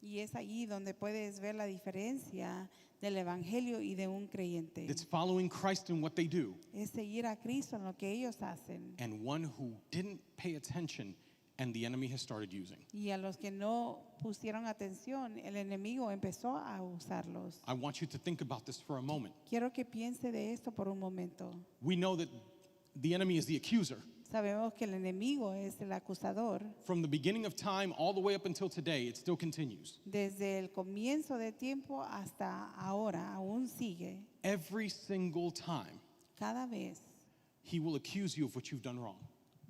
Y es allí donde puedes ver la diferencia del evangelio y de un creyente. that's following Christ in what they do Es seguir a Cristo en lo que ellos hacen. and one who didn't pay attention and the enemy has started using. Y a los que no pusieron atención, el enemigo empezó a usarlos. I want you to think about this for a moment. Quiero que piense de esto por un momento. We know that the enemy is the accuser. Sabemos que el enemigo es el acusador. From the beginning of time all the way up until today, it still continues. Desde el comienzo de tiempo hasta ahora, aún sigue. Every single time, Cada vez, he will accuse you of what you've done wrong,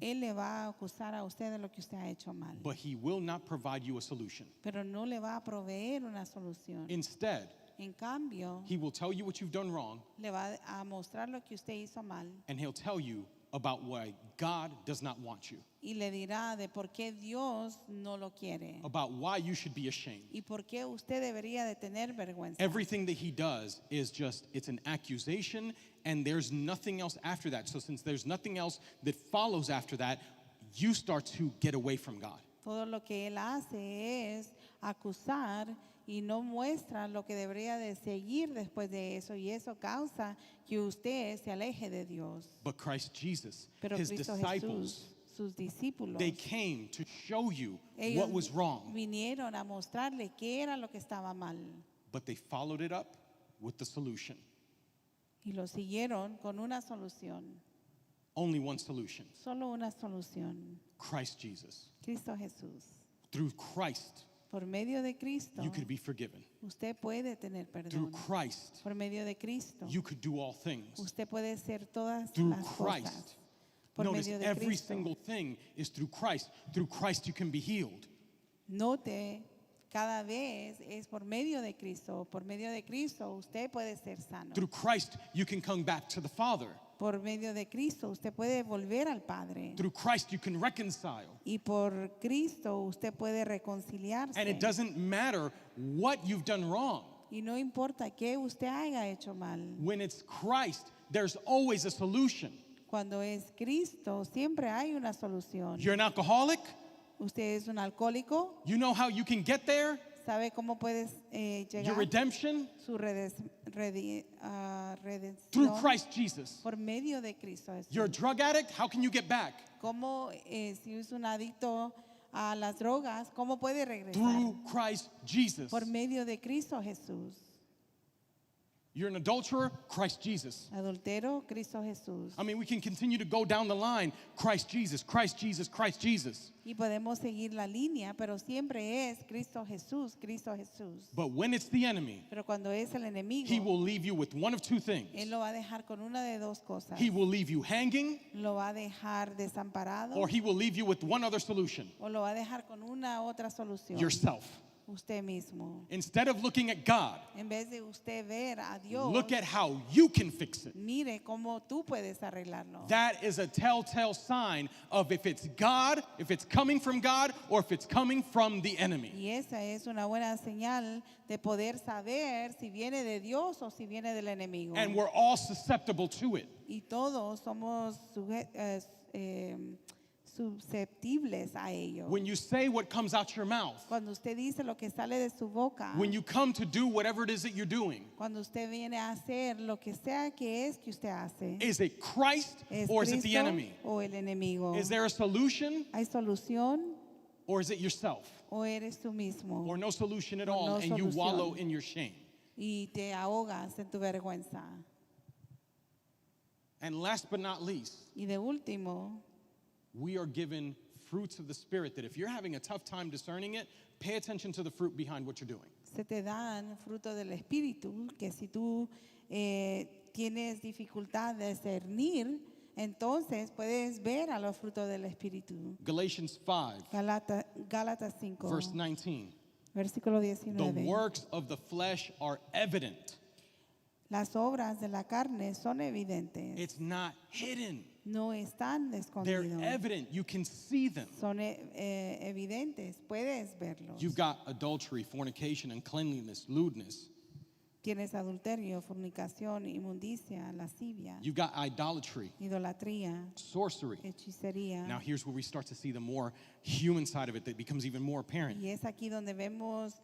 él le va a acusar a usted de lo que usted ha hecho mal. but he will not provide you a solution. Pero no le va a proveer una solución. Instead, En cambio, he will tell you what you've done wrong, le va a mostrar lo que usted hizo mal and he'll tell you about why God does not want you, y le dirá de por qué Dios no lo quiere about why you should be ashamed. y por qué usted debería de tener vergüenza. Everything that he does is just, it's an accusation, and there's nothing else after that. So since there's nothing else that follows after that, you start to get away from God. Todo lo que él hace es acusar y no muestra lo que debería de seguir después de eso, y eso causa que usted se aleje de Dios. But Christ Jesus, Pero his Cristo disciples, Jesús, sus discípulos, they came to show you ellos what was wrong, vinieron a mostrarle qué era lo que estaba mal but they followed it up with the solution. y lo siguieron con una solución, Only one solution, solo una solución, Christ Jesus. Cristo Jesús. Through Christ, Por medio de Cristo, you could be forgiven. usted puede tener Through perdón. Christ, Por medio de Cristo, you could do all things. usted puede hacer todas Through las Christ. cosas. Por Notice medio de every Cristo. single thing is through Christ. Through Christ, you can be healed. Note, cada vez es por medio de Cristo. Por medio de Cristo usted puede ser sano. Through Christ, you can come back to the Father. Por medio de Cristo usted puede volver al Padre. Through Christ, you can reconcile. Y por Cristo usted puede reconciliarse. And it doesn't matter what you've done wrong. Y no importa qué usted haya hecho mal. When it's Christ, there's always a solution. Cuando es Cristo, siempre hay una solución. You're an alcoholic, Usted es un alcohólico, you know how you can get there? ¿sabe cómo puedes Your llegar redemption? su redención? Through Christ Jesus. Por medio de Cristo Jesús. You're a drug addict, how can you get back? ¿Cómo, si es un adicto a las drogas, cómo puede regresar? Through Christ Jesus. Por medio de Cristo Jesús. You're an adulterer, Christ Jesus. Adultero, Cristo Jesús. I mean, we can continue to go down the line. Christ Jesus, Christ Jesus, Christ Jesus. Y podemos seguir la línea, pero siempre es Cristo Jesús, Cristo Jesús. But when it's the enemy, Pero cuando es el enemigo, he will leave you with one of two él things. lo va a dejar con una de dos cosas. He will leave you hanging, Lo va a dejar desamparado or he will leave you with one other solution, o lo va a dejar con una otra solución. yourself. Usted mismo. Instead of looking at God, En vez de usted ver a Dios, look at how you can fix it. mire cómo tú puedes arreglarlo. That is a telltale sign of if it's God, if it's coming from God, or if it's coming from the enemy. Y esa es una buena señal de poder saber si viene de Dios o si viene del enemigo. And we're all susceptible to it. Y todos somos susceptibles a ello. When you say what comes out your mouth, Cuando usted dice lo que sale de su boca, when you come to do whatever it is that you're doing, cuando usted viene a hacer lo que sea que es que usted hace, is it Christ ¿es or is it the Cristo enemy? o el enemigo? Is there a solution ¿Hay solución or is it yourself? o eres tú mismo? Or no solution at O all no and you solución. wallow in your shame? Y te ahogas en tu vergüenza. And last but not least, Y de último, we are given fruits of the Spirit that if you're having a tough time discerning it, pay attention to the fruit behind what you're doing. se te dan frutos del Espíritu que si tú tienes dificultad de discernir, entonces puedes ver a los frutos del Espíritu. Galatians 5, Gálatas 5, verse 19. versículo The 19. works of the flesh are evident. Las obras de la carne son evidentes. It's not hidden. no están They're escondidos. evident. You can see them. Son evidentes, puedes verlos. You've got adultery, fornication, uncleanliness, lewdness. Tienes adulterio, fornicación, inmundicia, lascivia, You've got idolatry, idolatría, sorcery. hechicería. Now here's where we start to see the more human side of it that becomes even more apparent. Y es aquí donde vemos,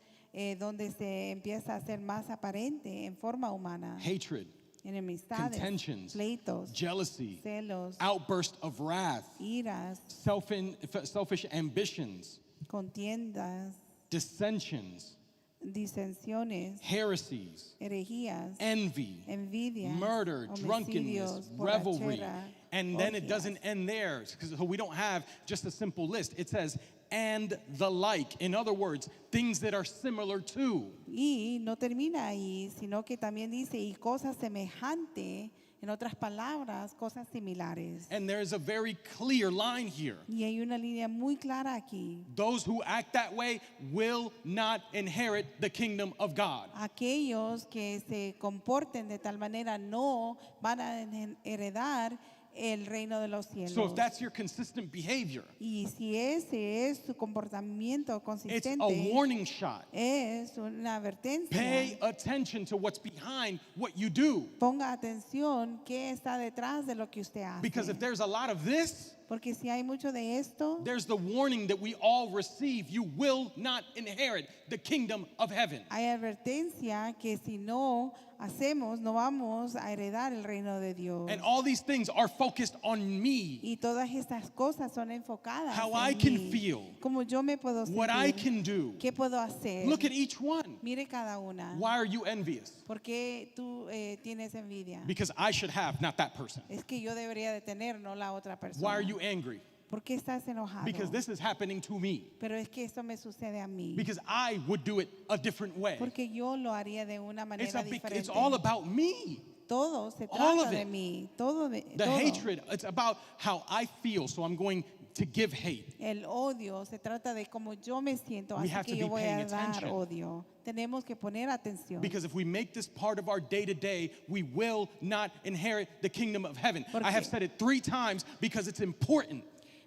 donde se empieza a ser más aparente en forma humana. Hatred, Enemistades, contentions, pleitos, jealousy, celos, outburst of wrath, iras, selfish ambitions, contiendas, dissensions, disensiones, heresies, herejías, envy, envidia, murder, drunkenness, homicidios, revelry. borrachera, And then it orgías. doesn't end there, because we don't have just a simple list. It says, and the like. In other words, things that are similar to. Y no termina ahí, sino que también dice, y cosas semejantes, en otras palabras, cosas similares. And there's a very clear line here. Y hay una línea muy clara aquí. Those who act that way will not inherit the kingdom of God. Aquellos que se comporten de tal manera no van a heredar el reino de los cielos. So if that's your consistent behavior, Y si ese es su comportamiento it's consistente, a warning shot. es una advertencia. Pay attention to what's behind what you do. Ponga atención qué está detrás de lo que usted hace. Because if there's a lot of this, Porque si hay mucho de esto, there's the warning that we all receive. You will not inherit the kingdom of heaven. hay advertencia que si no hacemos, no vamos a heredar el reino de Dios. And all these things are focused on me, Y todas estas cosas son enfocadas how en I can mí, feel, como yo me puedo what I sentir, can do. qué puedo hacer. Look at each one. Mire cada una. Why are you envious? ¿Por qué tú tienes envidia? Because I should have, not that person. Es que yo debería de tener, no la otra persona. Why are you angry? ¿Por qué estás enojado? Because this is happening to me. Pero es que esto me sucede a mí. Because I would do it a different way. Porque yo lo haría de una manera diferente. It's all about me. Todo se all trata of de it. mí. Todo The todo. hatred, it's about how I feel, so I'm going to give hate. El odio se trata de cómo yo me siento, We así have que to yo be voy a paying dar attention. odio. Tenemos que poner atención. Because if we make this part of our day to day, we will not inherit the kingdom of heaven. I have said it 3 times because it's important.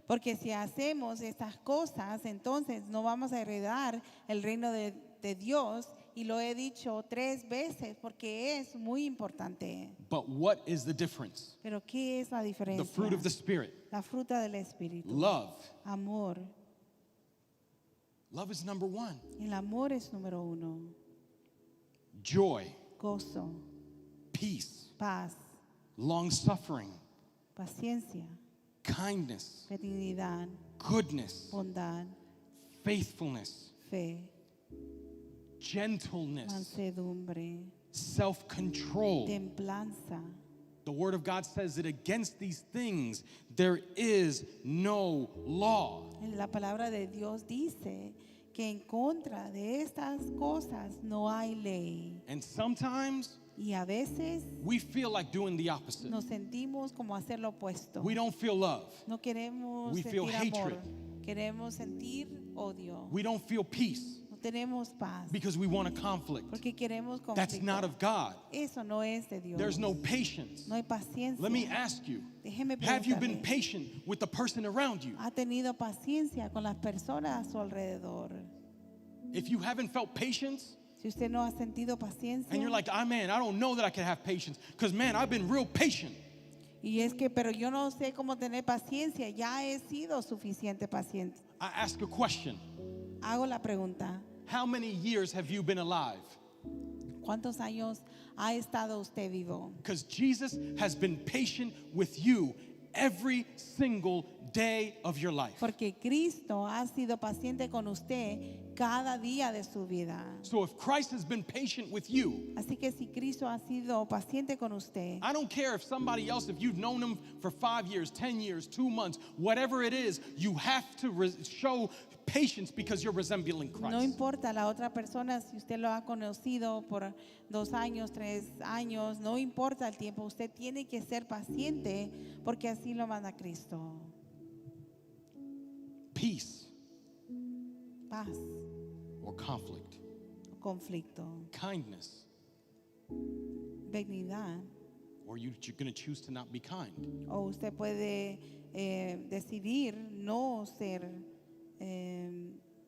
Porque si hacemos estas cosas, entonces no vamos a heredar el reino de Dios. Y lo he dicho 3 veces porque es muy importante. But what is the difference? Pero ¿qué es la diferencia? The fruit of the Spirit. La fruta del Espíritu. Love. Amor. Love is number 1. El amor es número 1. Joy, Gozo, peace, paz, long suffering, paciencia, kindness, benignidad, goodness, bondad, faithfulness, fe, gentleness, mansedumbre, self-control. templanza. The Word of God says that against these things there is no law. La palabra de Dios dice que en contra de estas cosas no hay ley. And sometimes Y a veces we feel like doing the opposite. nos sentimos como hacer lo opuesto. We don't feel love. No queremos We feel sentir amor. hatred. Queremos sentir odio. We don't feel peace No tenemos paz. because we want a conflict. Porque queremos conflicto. That's not of God. Eso no es de Dios. There's no patience. No hay paciencia. Let me ask you, Déjeme have you been preguntarle, patient with the person around you? ¿ha tenido paciencia con las personas a su alrededor? If you haven't felt patience, Si usted no ha sentido paciencia, and you're like, man, I don't know that I can have patience, because man, I've been real patient. y es que, pero yo no sé cómo tener paciencia, ya he sido suficiente paciente. I ask a question. Hago la pregunta, How many years have you been alive? ¿cuántos años ha estado usted vivo? Because Jesus has been patient with you every single day of your life. Porque Cristo ha sido paciente con usted cada día de su vida. So if Christ has been patient with you, Así que si Cristo ha sido paciente con usted, I don't care if somebody else, if you've known him for 5 years, 10 years, 2 months, whatever it is, you have to show patience because you're resembling Christ. no importa la otra persona, si usted lo ha conocido por 2 años, 3 años, no importa el tiempo, usted tiene que ser paciente porque así lo manda Cristo. Peace Paz, or conflict, conflicto, kindness benignidad or you're going to choose to not be kind. O usted puede decidir no ser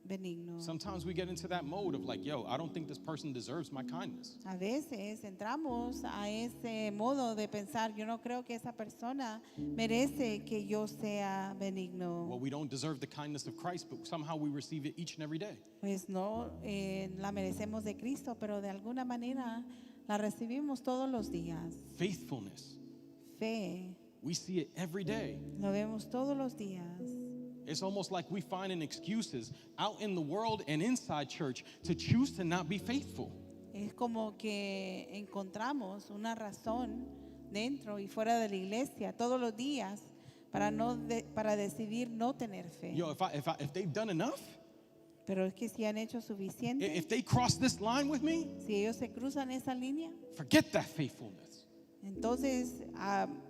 benigno. Sometimes we get into that mode of like, yo, I don't think this person deserves my kindness. A veces entramos a ese modo de pensar, yo no creo que esa persona merece que yo sea benigno. Well, we don't deserve the kindness of Christ, but somehow we receive it each and every day. Pues no la merecemos de Cristo, pero de alguna manera la recibimos todos los días. Faithfulness, Fe, we see it every day. lo vemos todos los días. It's almost like we finding excuses out in the world and inside church to choose to not be faithful. Es como que encontramos una razón dentro y fuera de la iglesia todos los días para decidir no tener fe. Yo, if they've done enough, Pero es que si han hecho suficiente, if they cross this line with me, si ellos se cruzan esa línea, forget that faithfulness. entonces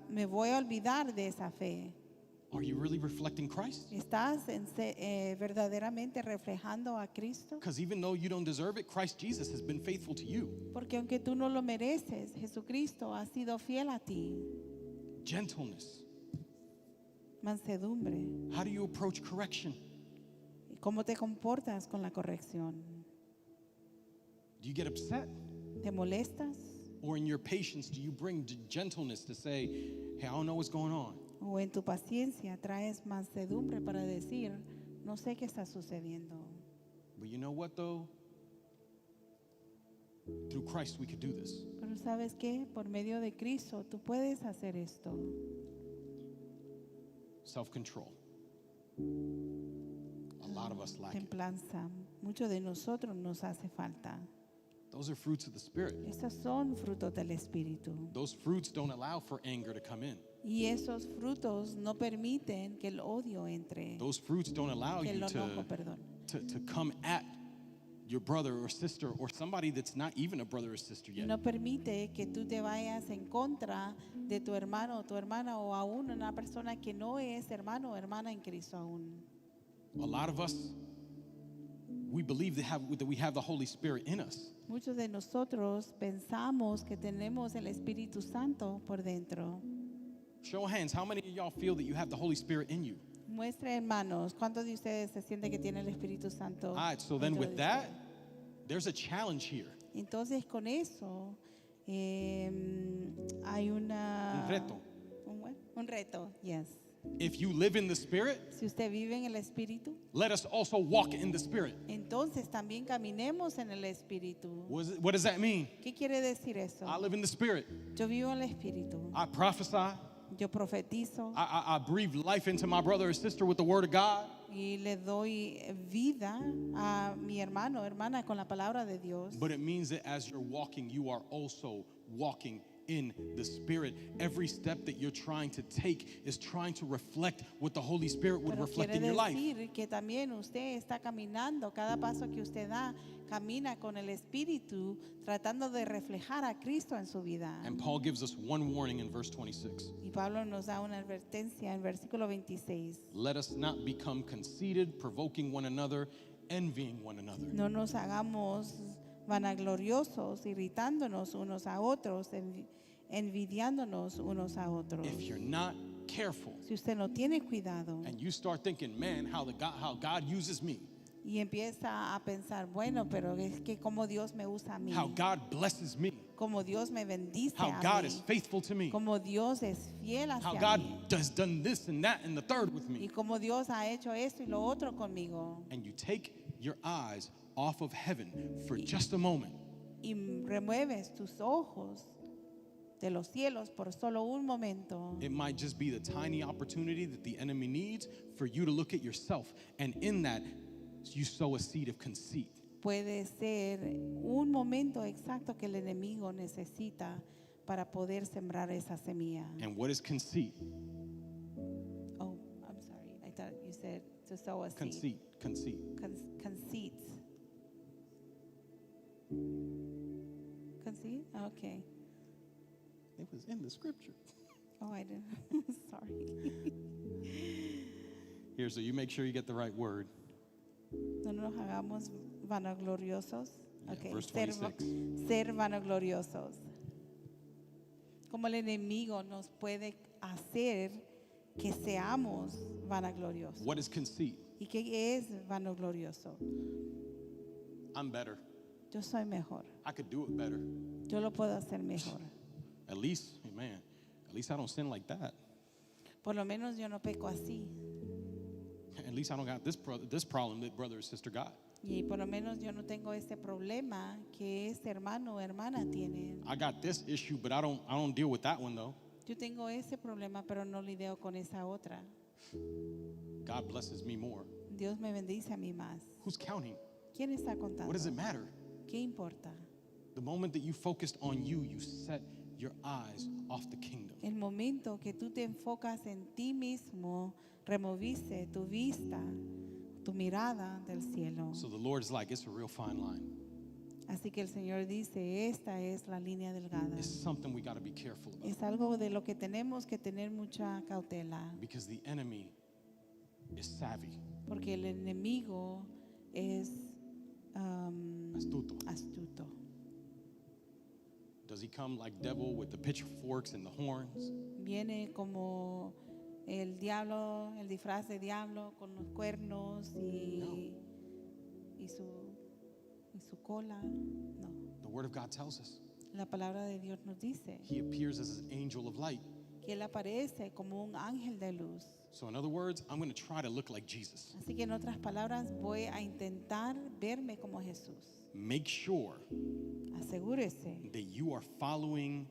me voy a olvidar de esa fe. Are you really reflecting Christ? ¿Estás verdaderamente reflejando a Cristo? Because even though you don't deserve it, Christ Jesus has been faithful to you. Porque aunque tú no lo mereces, Jesucristo ha sido fiel a ti. Gentleness. Mansedumbre. How do you approach correction? ¿Cómo te comportas con la corrección? Do you get upset? ¿Te molestas? Or in your patience, do you bring gentleness to say, hey, I don't know what's going on? ¿O en tu paciencia traes mansedumbre para decir, no sé qué está sucediendo? But you know what though? Through Christ we could do this. Pero ¿sabes qué? Por medio de Cristo tú puedes hacer esto. Self-control. A lot of us lack it. Templanza. Mucho de nosotros nos hace falta. Those are fruits of the Spirit. Estos son frutos del Espíritu. Those fruits don't allow for anger to come in. Y esos frutos no permiten que el odio entre, Those fruits don't allow que el you enojo, perdón. to come at your brother or sister or somebody that's not even a brother or sister yet. No permite que tú te vayas en contra de tu hermano o tu hermana o aún una persona que no es hermano o hermana en Cristo aún. A lot of us, we believe that we have the Holy Spirit in us. Muchos de nosotros pensamos que tenemos el Espíritu Santo por dentro. Show of hands, how many of y'all feel that you have the Holy Spirit in you? Muestre, hermanos, ¿cuántos de ustedes se sienten que tienen el Espíritu Santo? All right, so then dentro with de that, ustedes? there's a challenge here. Entonces con eso hay una Un reto. Un reto, yes. If you live in the Spirit, Si usted vive en el Espíritu, let us also walk in the Spirit. entonces también caminemos en el Espíritu. What does that mean? ¿Qué quiere decir eso? I live in the Spirit. Yo vivo en el Espíritu. I prophesy. Yo profetizo I breathe life into my brother or sister with the word of God. y le doy vida a mi hermano, hermana con la palabra de Dios. But it means that as you're walking, you are also walking in the Spirit. Every step that you're trying to take is trying to reflect what the Holy Spirit would Pero reflect quiere in your life. decir que también usted está caminando, cada paso que usted da, camina con el Espíritu, tratando de reflejar a Cristo en su vida. And Paul gives us one warning in verse 26. Y Pablo nos da una advertencia en versículo 26. Let us not become conceited, provoking one another, envying one another. No nos hagamos vanagloriosos, irritándonos unos a otros, envidiándonos unos a otros. If you're not careful Si usted no tiene cuidado and you start thinking, man, how God uses me, y empieza a pensar, bueno, pero es que como Dios me usa a mí, how God blesses me, como Dios me bendice how a God mí, is faithful to me, como Dios es fiel how hacia God mí has done this and that and the third with y me. como Dios ha hecho esto y lo otro conmigo And you take your eyes off of heaven for just a moment. y remueves tus ojos de los cielos por solo un momento. It might just be the tiny opportunity that the enemy needs for you to look at yourself. And in that, you sow a seed of conceit. Puede ser un momento exacto que el enemigo necesita para poder sembrar esa semilla. And what is conceit? Oh, I'm sorry. I thought you said to sow a seed. Conceit. Conceit. Conceit? Okay. It was in the scripture. Oh, I didn't. Sorry. Here, so you make sure you get the right word. No nos hagamos vanagloriosos. Yeah, Okay. verse Ser 26. vanagloriosos. Como el enemigo nos puede hacer que seamos vanagloriosos. What is conceit? ¿Y qué es vanaglorioso? I'm better. Yo soy mejor. I could do it better. Yo lo puedo hacer mejor. At least, man, at least I don't sin like that. Por lo menos yo no peco así. At least I don't got this problem that brother or sister got. Y por lo menos yo no tengo ese problema que este hermano o hermana tiene. I got this issue, but I don't deal with that one though. Yo tengo ese problema, pero no lidio con esa otra. God blesses me more. Dios me bendice a mí más. Who's counting? ¿Quién está contando? What does it matter? ¿Qué importa? The moment that you focused on you, you set your eyes off the kingdom. El momento que tú te enfocas en ti mismo, removiste tu vista, tu mirada del cielo. So the Lord is like, it's a real fine line. Así que el Señor dice, esta es la línea delgada. It's something we got to be careful about Es algo de lo que tenemos que tener mucha cautela, because the enemy is savvy, porque el enemigo es astuto. astuto. Does he come like devil with the pitchforks and the horns? Viene como el diablo, el disfraz de diablo con los cuernos y su cola. No, The word of God tells us la palabra de Dios nos dice he appears as an angel of light. que él aparece como un ángel de luz. So in other words, I'm going to try to look like Jesus. Así que en otras palabras, voy a intentar verme como Jesús. Make sure Asegúrese that you are following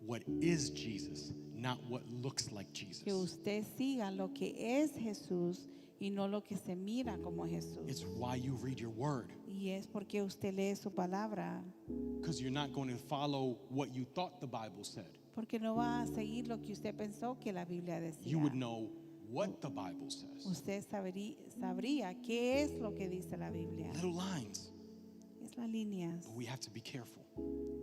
what is Jesus, not what looks like Jesus. que usted siga lo que es Jesús y no lo que se mira como Jesús. It's why you read your word, Y es porque usted lee su palabra, because you're not going to follow what you thought the Bible said. porque no va a seguir lo que usted pensó que la Biblia decía. You would know what the Bible says. Usted sabría qué es lo que dice la Biblia. Little lines, Es las líneas. but we have to be careful.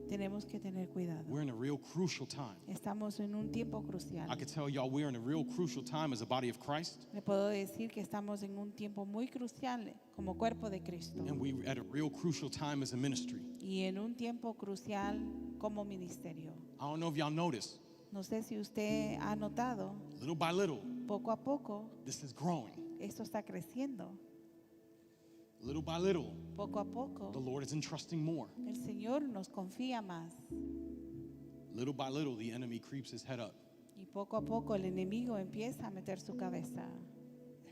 Tenemos que tener cuidado. We're in a real crucial time. Estamos en un tiempo crucial. I could tell y'all we're in a real crucial time as a body of Christ, Le puedo decir que estamos en un tiempo muy crucial como cuerpo de Cristo and we're at a real crucial time as a ministry. y en un tiempo crucial como ministerio. I don't know if y'all notice, No sé si usted ha notado, little by little, poco a poco this is growing. esto está creciendo. Little by little, Poco a the poco Lord is entrusting more. el Señor nos confía más Little by little, the enemy creeps his head up. y poco a poco el enemigo empieza a meter su cabeza.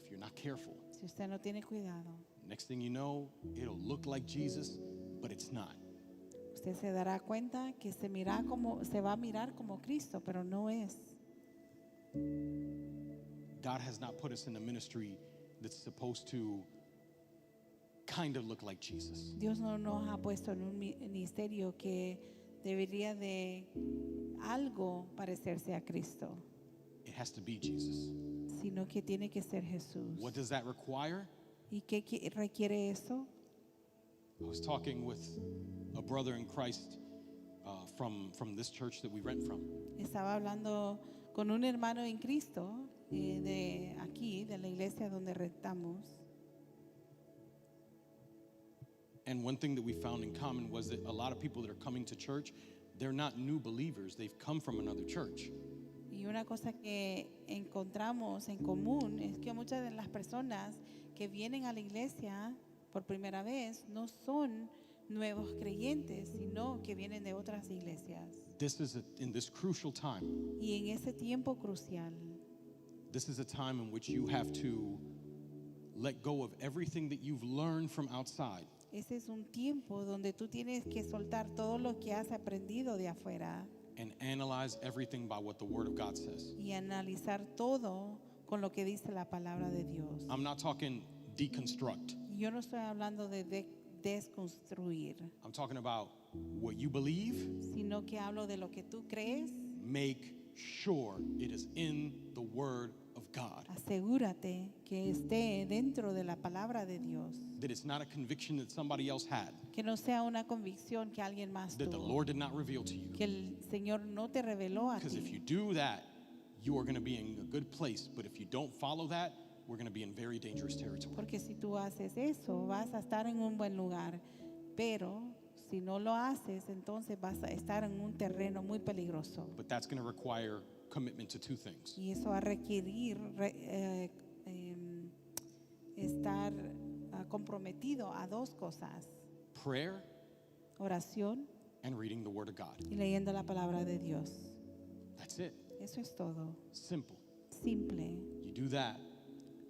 If you're not careful, Si usted no tiene cuidado, next thing you know, it'll look like Jesus, but it's not. usted se dará cuenta que se va a mirar como Cristo, pero no es. God has not put us in a ministry that's supposed to kind of look like Jesus. Dios no nos ha puesto en un ministerio que debería de algo parecerse a Cristo, It has to be Jesus. sino que tiene que ser Jesús. What does that require? ¿Y qué requiere eso? I was talking with a brother in Christ from this church that we rent from. Estaba hablando con un hermano en Cristo de aquí, de la iglesia donde rentamos. And one thing that we found in common was that a lot of people that are coming to church, they're not new believers. They've come from another church. Y una cosa que encontramos en común es que muchas de las personas que vienen a la iglesia por primera vez no son nuevos creyentes, sino que vienen de otras iglesias. This is in this crucial time. Y en ese tiempo crucial, This is a time in which you have to let go of everything that you've learned from outside ese es un tiempo donde tú tienes que soltar todo lo que has aprendido de afuera and analyze everything by what the Word of God says. y analizar todo con lo que dice la palabra de Dios. I'm not talking deconstruct. Y yo no estoy hablando de desconstruir, I'm talking about what you believe. sino que hablo de lo que tú crees. Make sure it is in the Word of God. Asegúrate que esté dentro de la palabra de Dios, That it's not a conviction that somebody else had, que no sea una convicción que alguien más that the tuvo, Lord did not reveal to you. que el Señor no te reveló a Because if you ti. do that, you are going to be in a good place. But if you don't follow that, we're going to be in very dangerous territory. Porque si tú haces eso, vas a estar en un buen lugar. Pero Si no lo haces, entonces vas a estar en un terreno muy peligroso. But that's going to require commitment to two things: Y eso va a requerir estar comprometido a dos cosas: prayer oración and reading the Word of God. y leyendo la palabra de Dios. That's it. Eso es todo. Simple. Simple. You do that,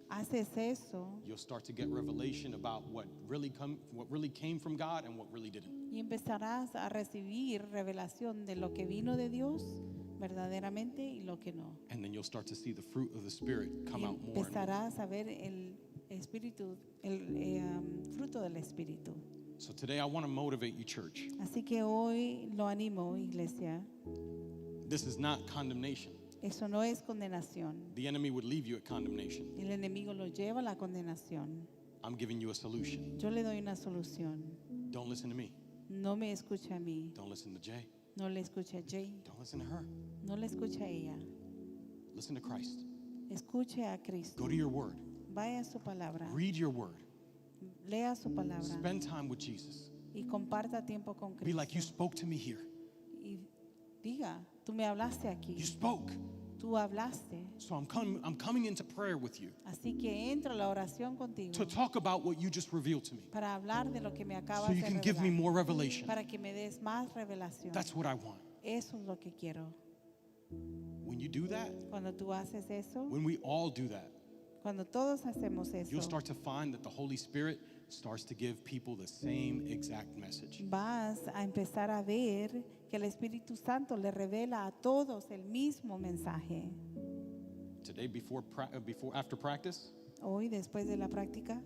Haces eso you'll start to get revelation about what really came from God and what really didn't. y empezarás a recibir revelación de lo que vino de Dios verdaderamente y lo que no. And then you'll start to see the fruit of the Spirit come Y out more and more. empezarás a ver el espíritu, el fruto del espíritu. So today I want to motivate you, church. Así que hoy lo animo, iglesia. This is not condemnation. Eso no es condenación. The enemy would leave you at condemnation. El enemigo lo lleva a la condenación. I'm giving you a solution. Yo le doy una solución. Don't listen to me. No me escuche a mí. Don't listen to Jay. No le escuche a Jay. Don't listen to her. No le escuche a ella. Listen to Christ. Escuche a Cristo. Go to your word. Vaya a su palabra. Read your word. Lea su palabra. Spend time with Jesus. Y comparta tiempo con Be like, you Cristo. spoke to me here. Y diga, tú me hablaste aquí. You spoke. Tú hablaste. So I'm coming into prayer with you Así que entro a la oración contigo to talk about what you just revealed to me, para hablar de lo que me acabas so you de can give me revelar. more revelation. Para que me des más revelación. That's what I want. Eso es lo que quiero. When you do that, Cuando tú haces eso, when we all do that, cuando todos hacemos you'll eso, start to find that the Holy Spirit starts to give people the same exact message. vas a empezar a ver que el Espíritu Santo le revela a todos el mismo mensaje. Today, after practice, Hoy, después de la práctica,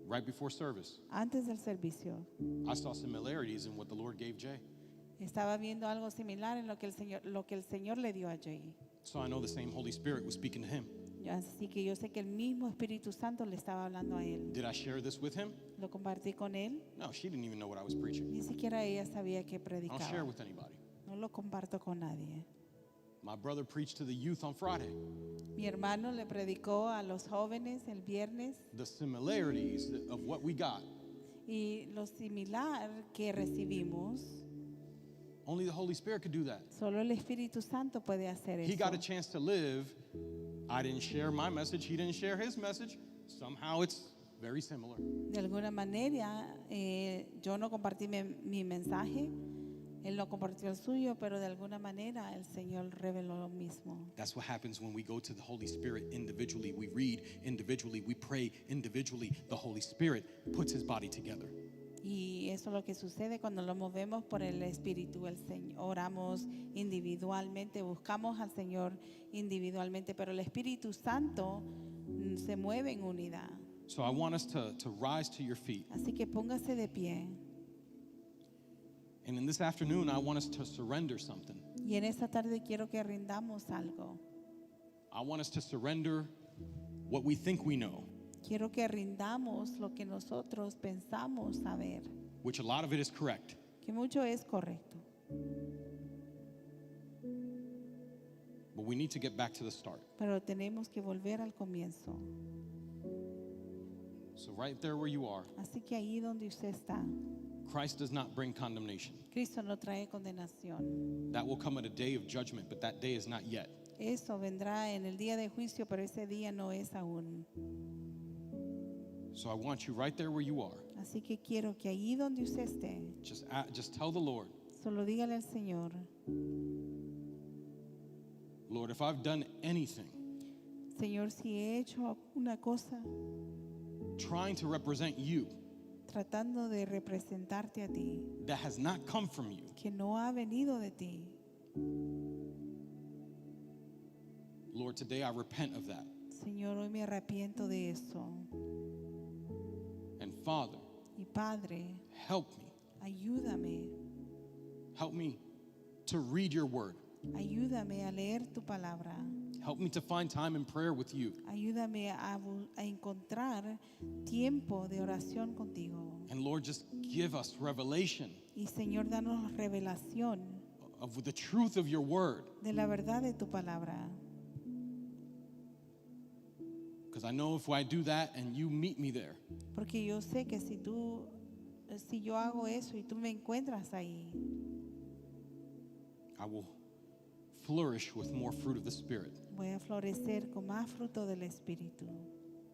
right before service, antes del servicio, I saw similarities in what the Lord gave Jay. estaba viendo algo similar en lo que el Señor le dio a Jay. So I know the same Holy Spirit was speaking to him. Así que yo sé que el mismo Espíritu Santo le estaba hablando a él. Did I share this with him? Lo compartí con él. No, she didn't even know what I was preaching. Ni siquiera ella sabía que I don't share predicaba. with anybody. No lo comparto con nadie. My brother preached to the youth on Friday. Mi hermano le predicó a los jóvenes el viernes The similarities of what we got. y lo similar que recibimos, Only the Holy Spirit could do that. solo el Espíritu Santo puede hacer He eso. got a chance to live. I didn't share my message. He didn't share his message. Somehow it's very similar. De alguna manera, yo no compartí mi mensaje, él no compartió el suyo, pero de alguna manera el Señor reveló lo mismo. That's what happens when we go to the Holy Spirit individually. We read individually. We pray individually. The Holy Spirit puts his body together. Y eso es lo que sucede cuando lo movemos por el Espíritu. El Señor, oramos individualmente, buscamos al Señor individualmente, pero el Espíritu Santo se mueve en unidad. So I want us to rise to your feet. Así que póngase de pie. And in this afternoon, I want us to surrender something. Y en esta tarde quiero que rindamos algo. I want us to surrender what we think we know, Quiero que rindamos lo que nosotros pensamos saber, which a lot of it is correct. que mucho es correcto. But we need to get back to the start. Pero tenemos que volver al comienzo. So right there where you are, Así que ahí donde usted está, Christ does not bring condemnation. Cristo no trae condenación. That will come at a day of judgment, but that day is not yet. Eso vendrá en el día de juicio, pero ese día no es aún. So I want you right there where you are. Así que quiero que ahí donde usted esté, Just tell the Lord, solo dígale al Señor, Lord, if I've done anything Señor, si he hecho una cosa trying to represent you tratando de representarte a ti, that has not come from you, que no ha venido de ti, Lord, today I repent of that. Señor, hoy me arrepiento de eso. And Father, Y Padre, help me. ayúdame, Help me to read your word. ayúdame a leer tu palabra. Help me to find time in prayer with you. Ayúdame a encontrar tiempo de oración contigo. And Lord, just give us revelation Y Señor, danos revelación of the truth of your word. de la verdad de tu palabra. Because I know if I do that and you meet me there, Porque yo sé que si tú si yo hago eso y tú me encuentras ahí, I will flourish with more fruit of the Spirit, voy a florecer con más fruto del Espíritu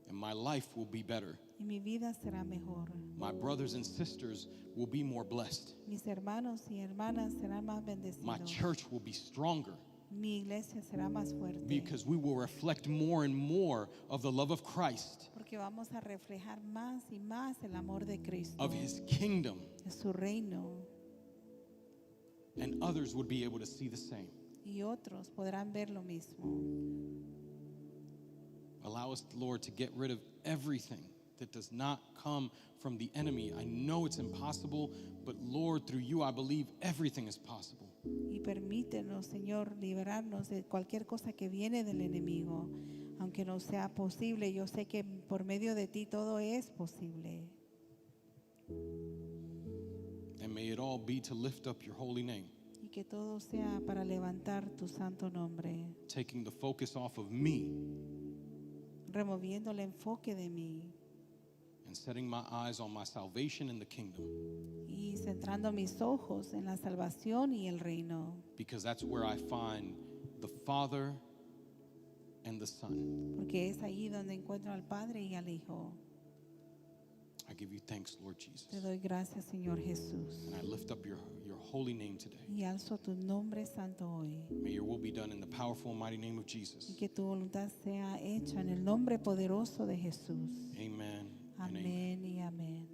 and my life will be better. y mi vida será mejor. My brothers and sisters will be more blessed. Mis hermanos y hermanas serán más My bendecidos. church will be stronger Mi iglesia será más fuerte. because we will reflect more and more of the love of Christ, Porque vamos a reflejar más y más el amor de Cristo, of His kingdom, de su reino, and others would be able to see the same. y otros podrán ver lo mismo. Allow us, Lord, to get rid of everything that does not come from the enemy. I know it's impossible, but Lord, through you, I believe everything is possible. Y permítenos, Señor, liberarnos de cualquier cosa que viene del enemigo. Aunque no sea posible, yo sé que por medio de ti todo es posible. And may it all be to lift up your holy name, Y que todo sea para levantar tu santo nombre, taking the focus off of me removiendo el enfoque de mí and setting my eyes on my salvation in the kingdom, y centrando mis ojos en la salvación y el reino. because that's where I find the Father and the Son. Porque es ahí donde encuentro al Padre y al Hijo. I give you thanks, Lord Te Jesus. doy gracias, Señor Jesús. And I lift up your holy name today. Y alzo tu nombre santo hoy. May your will be done in the powerful and mighty name of Y Jesus. que tu voluntad sea hecha en el nombre poderoso de Jesús. Amen and amen. Amén y amén.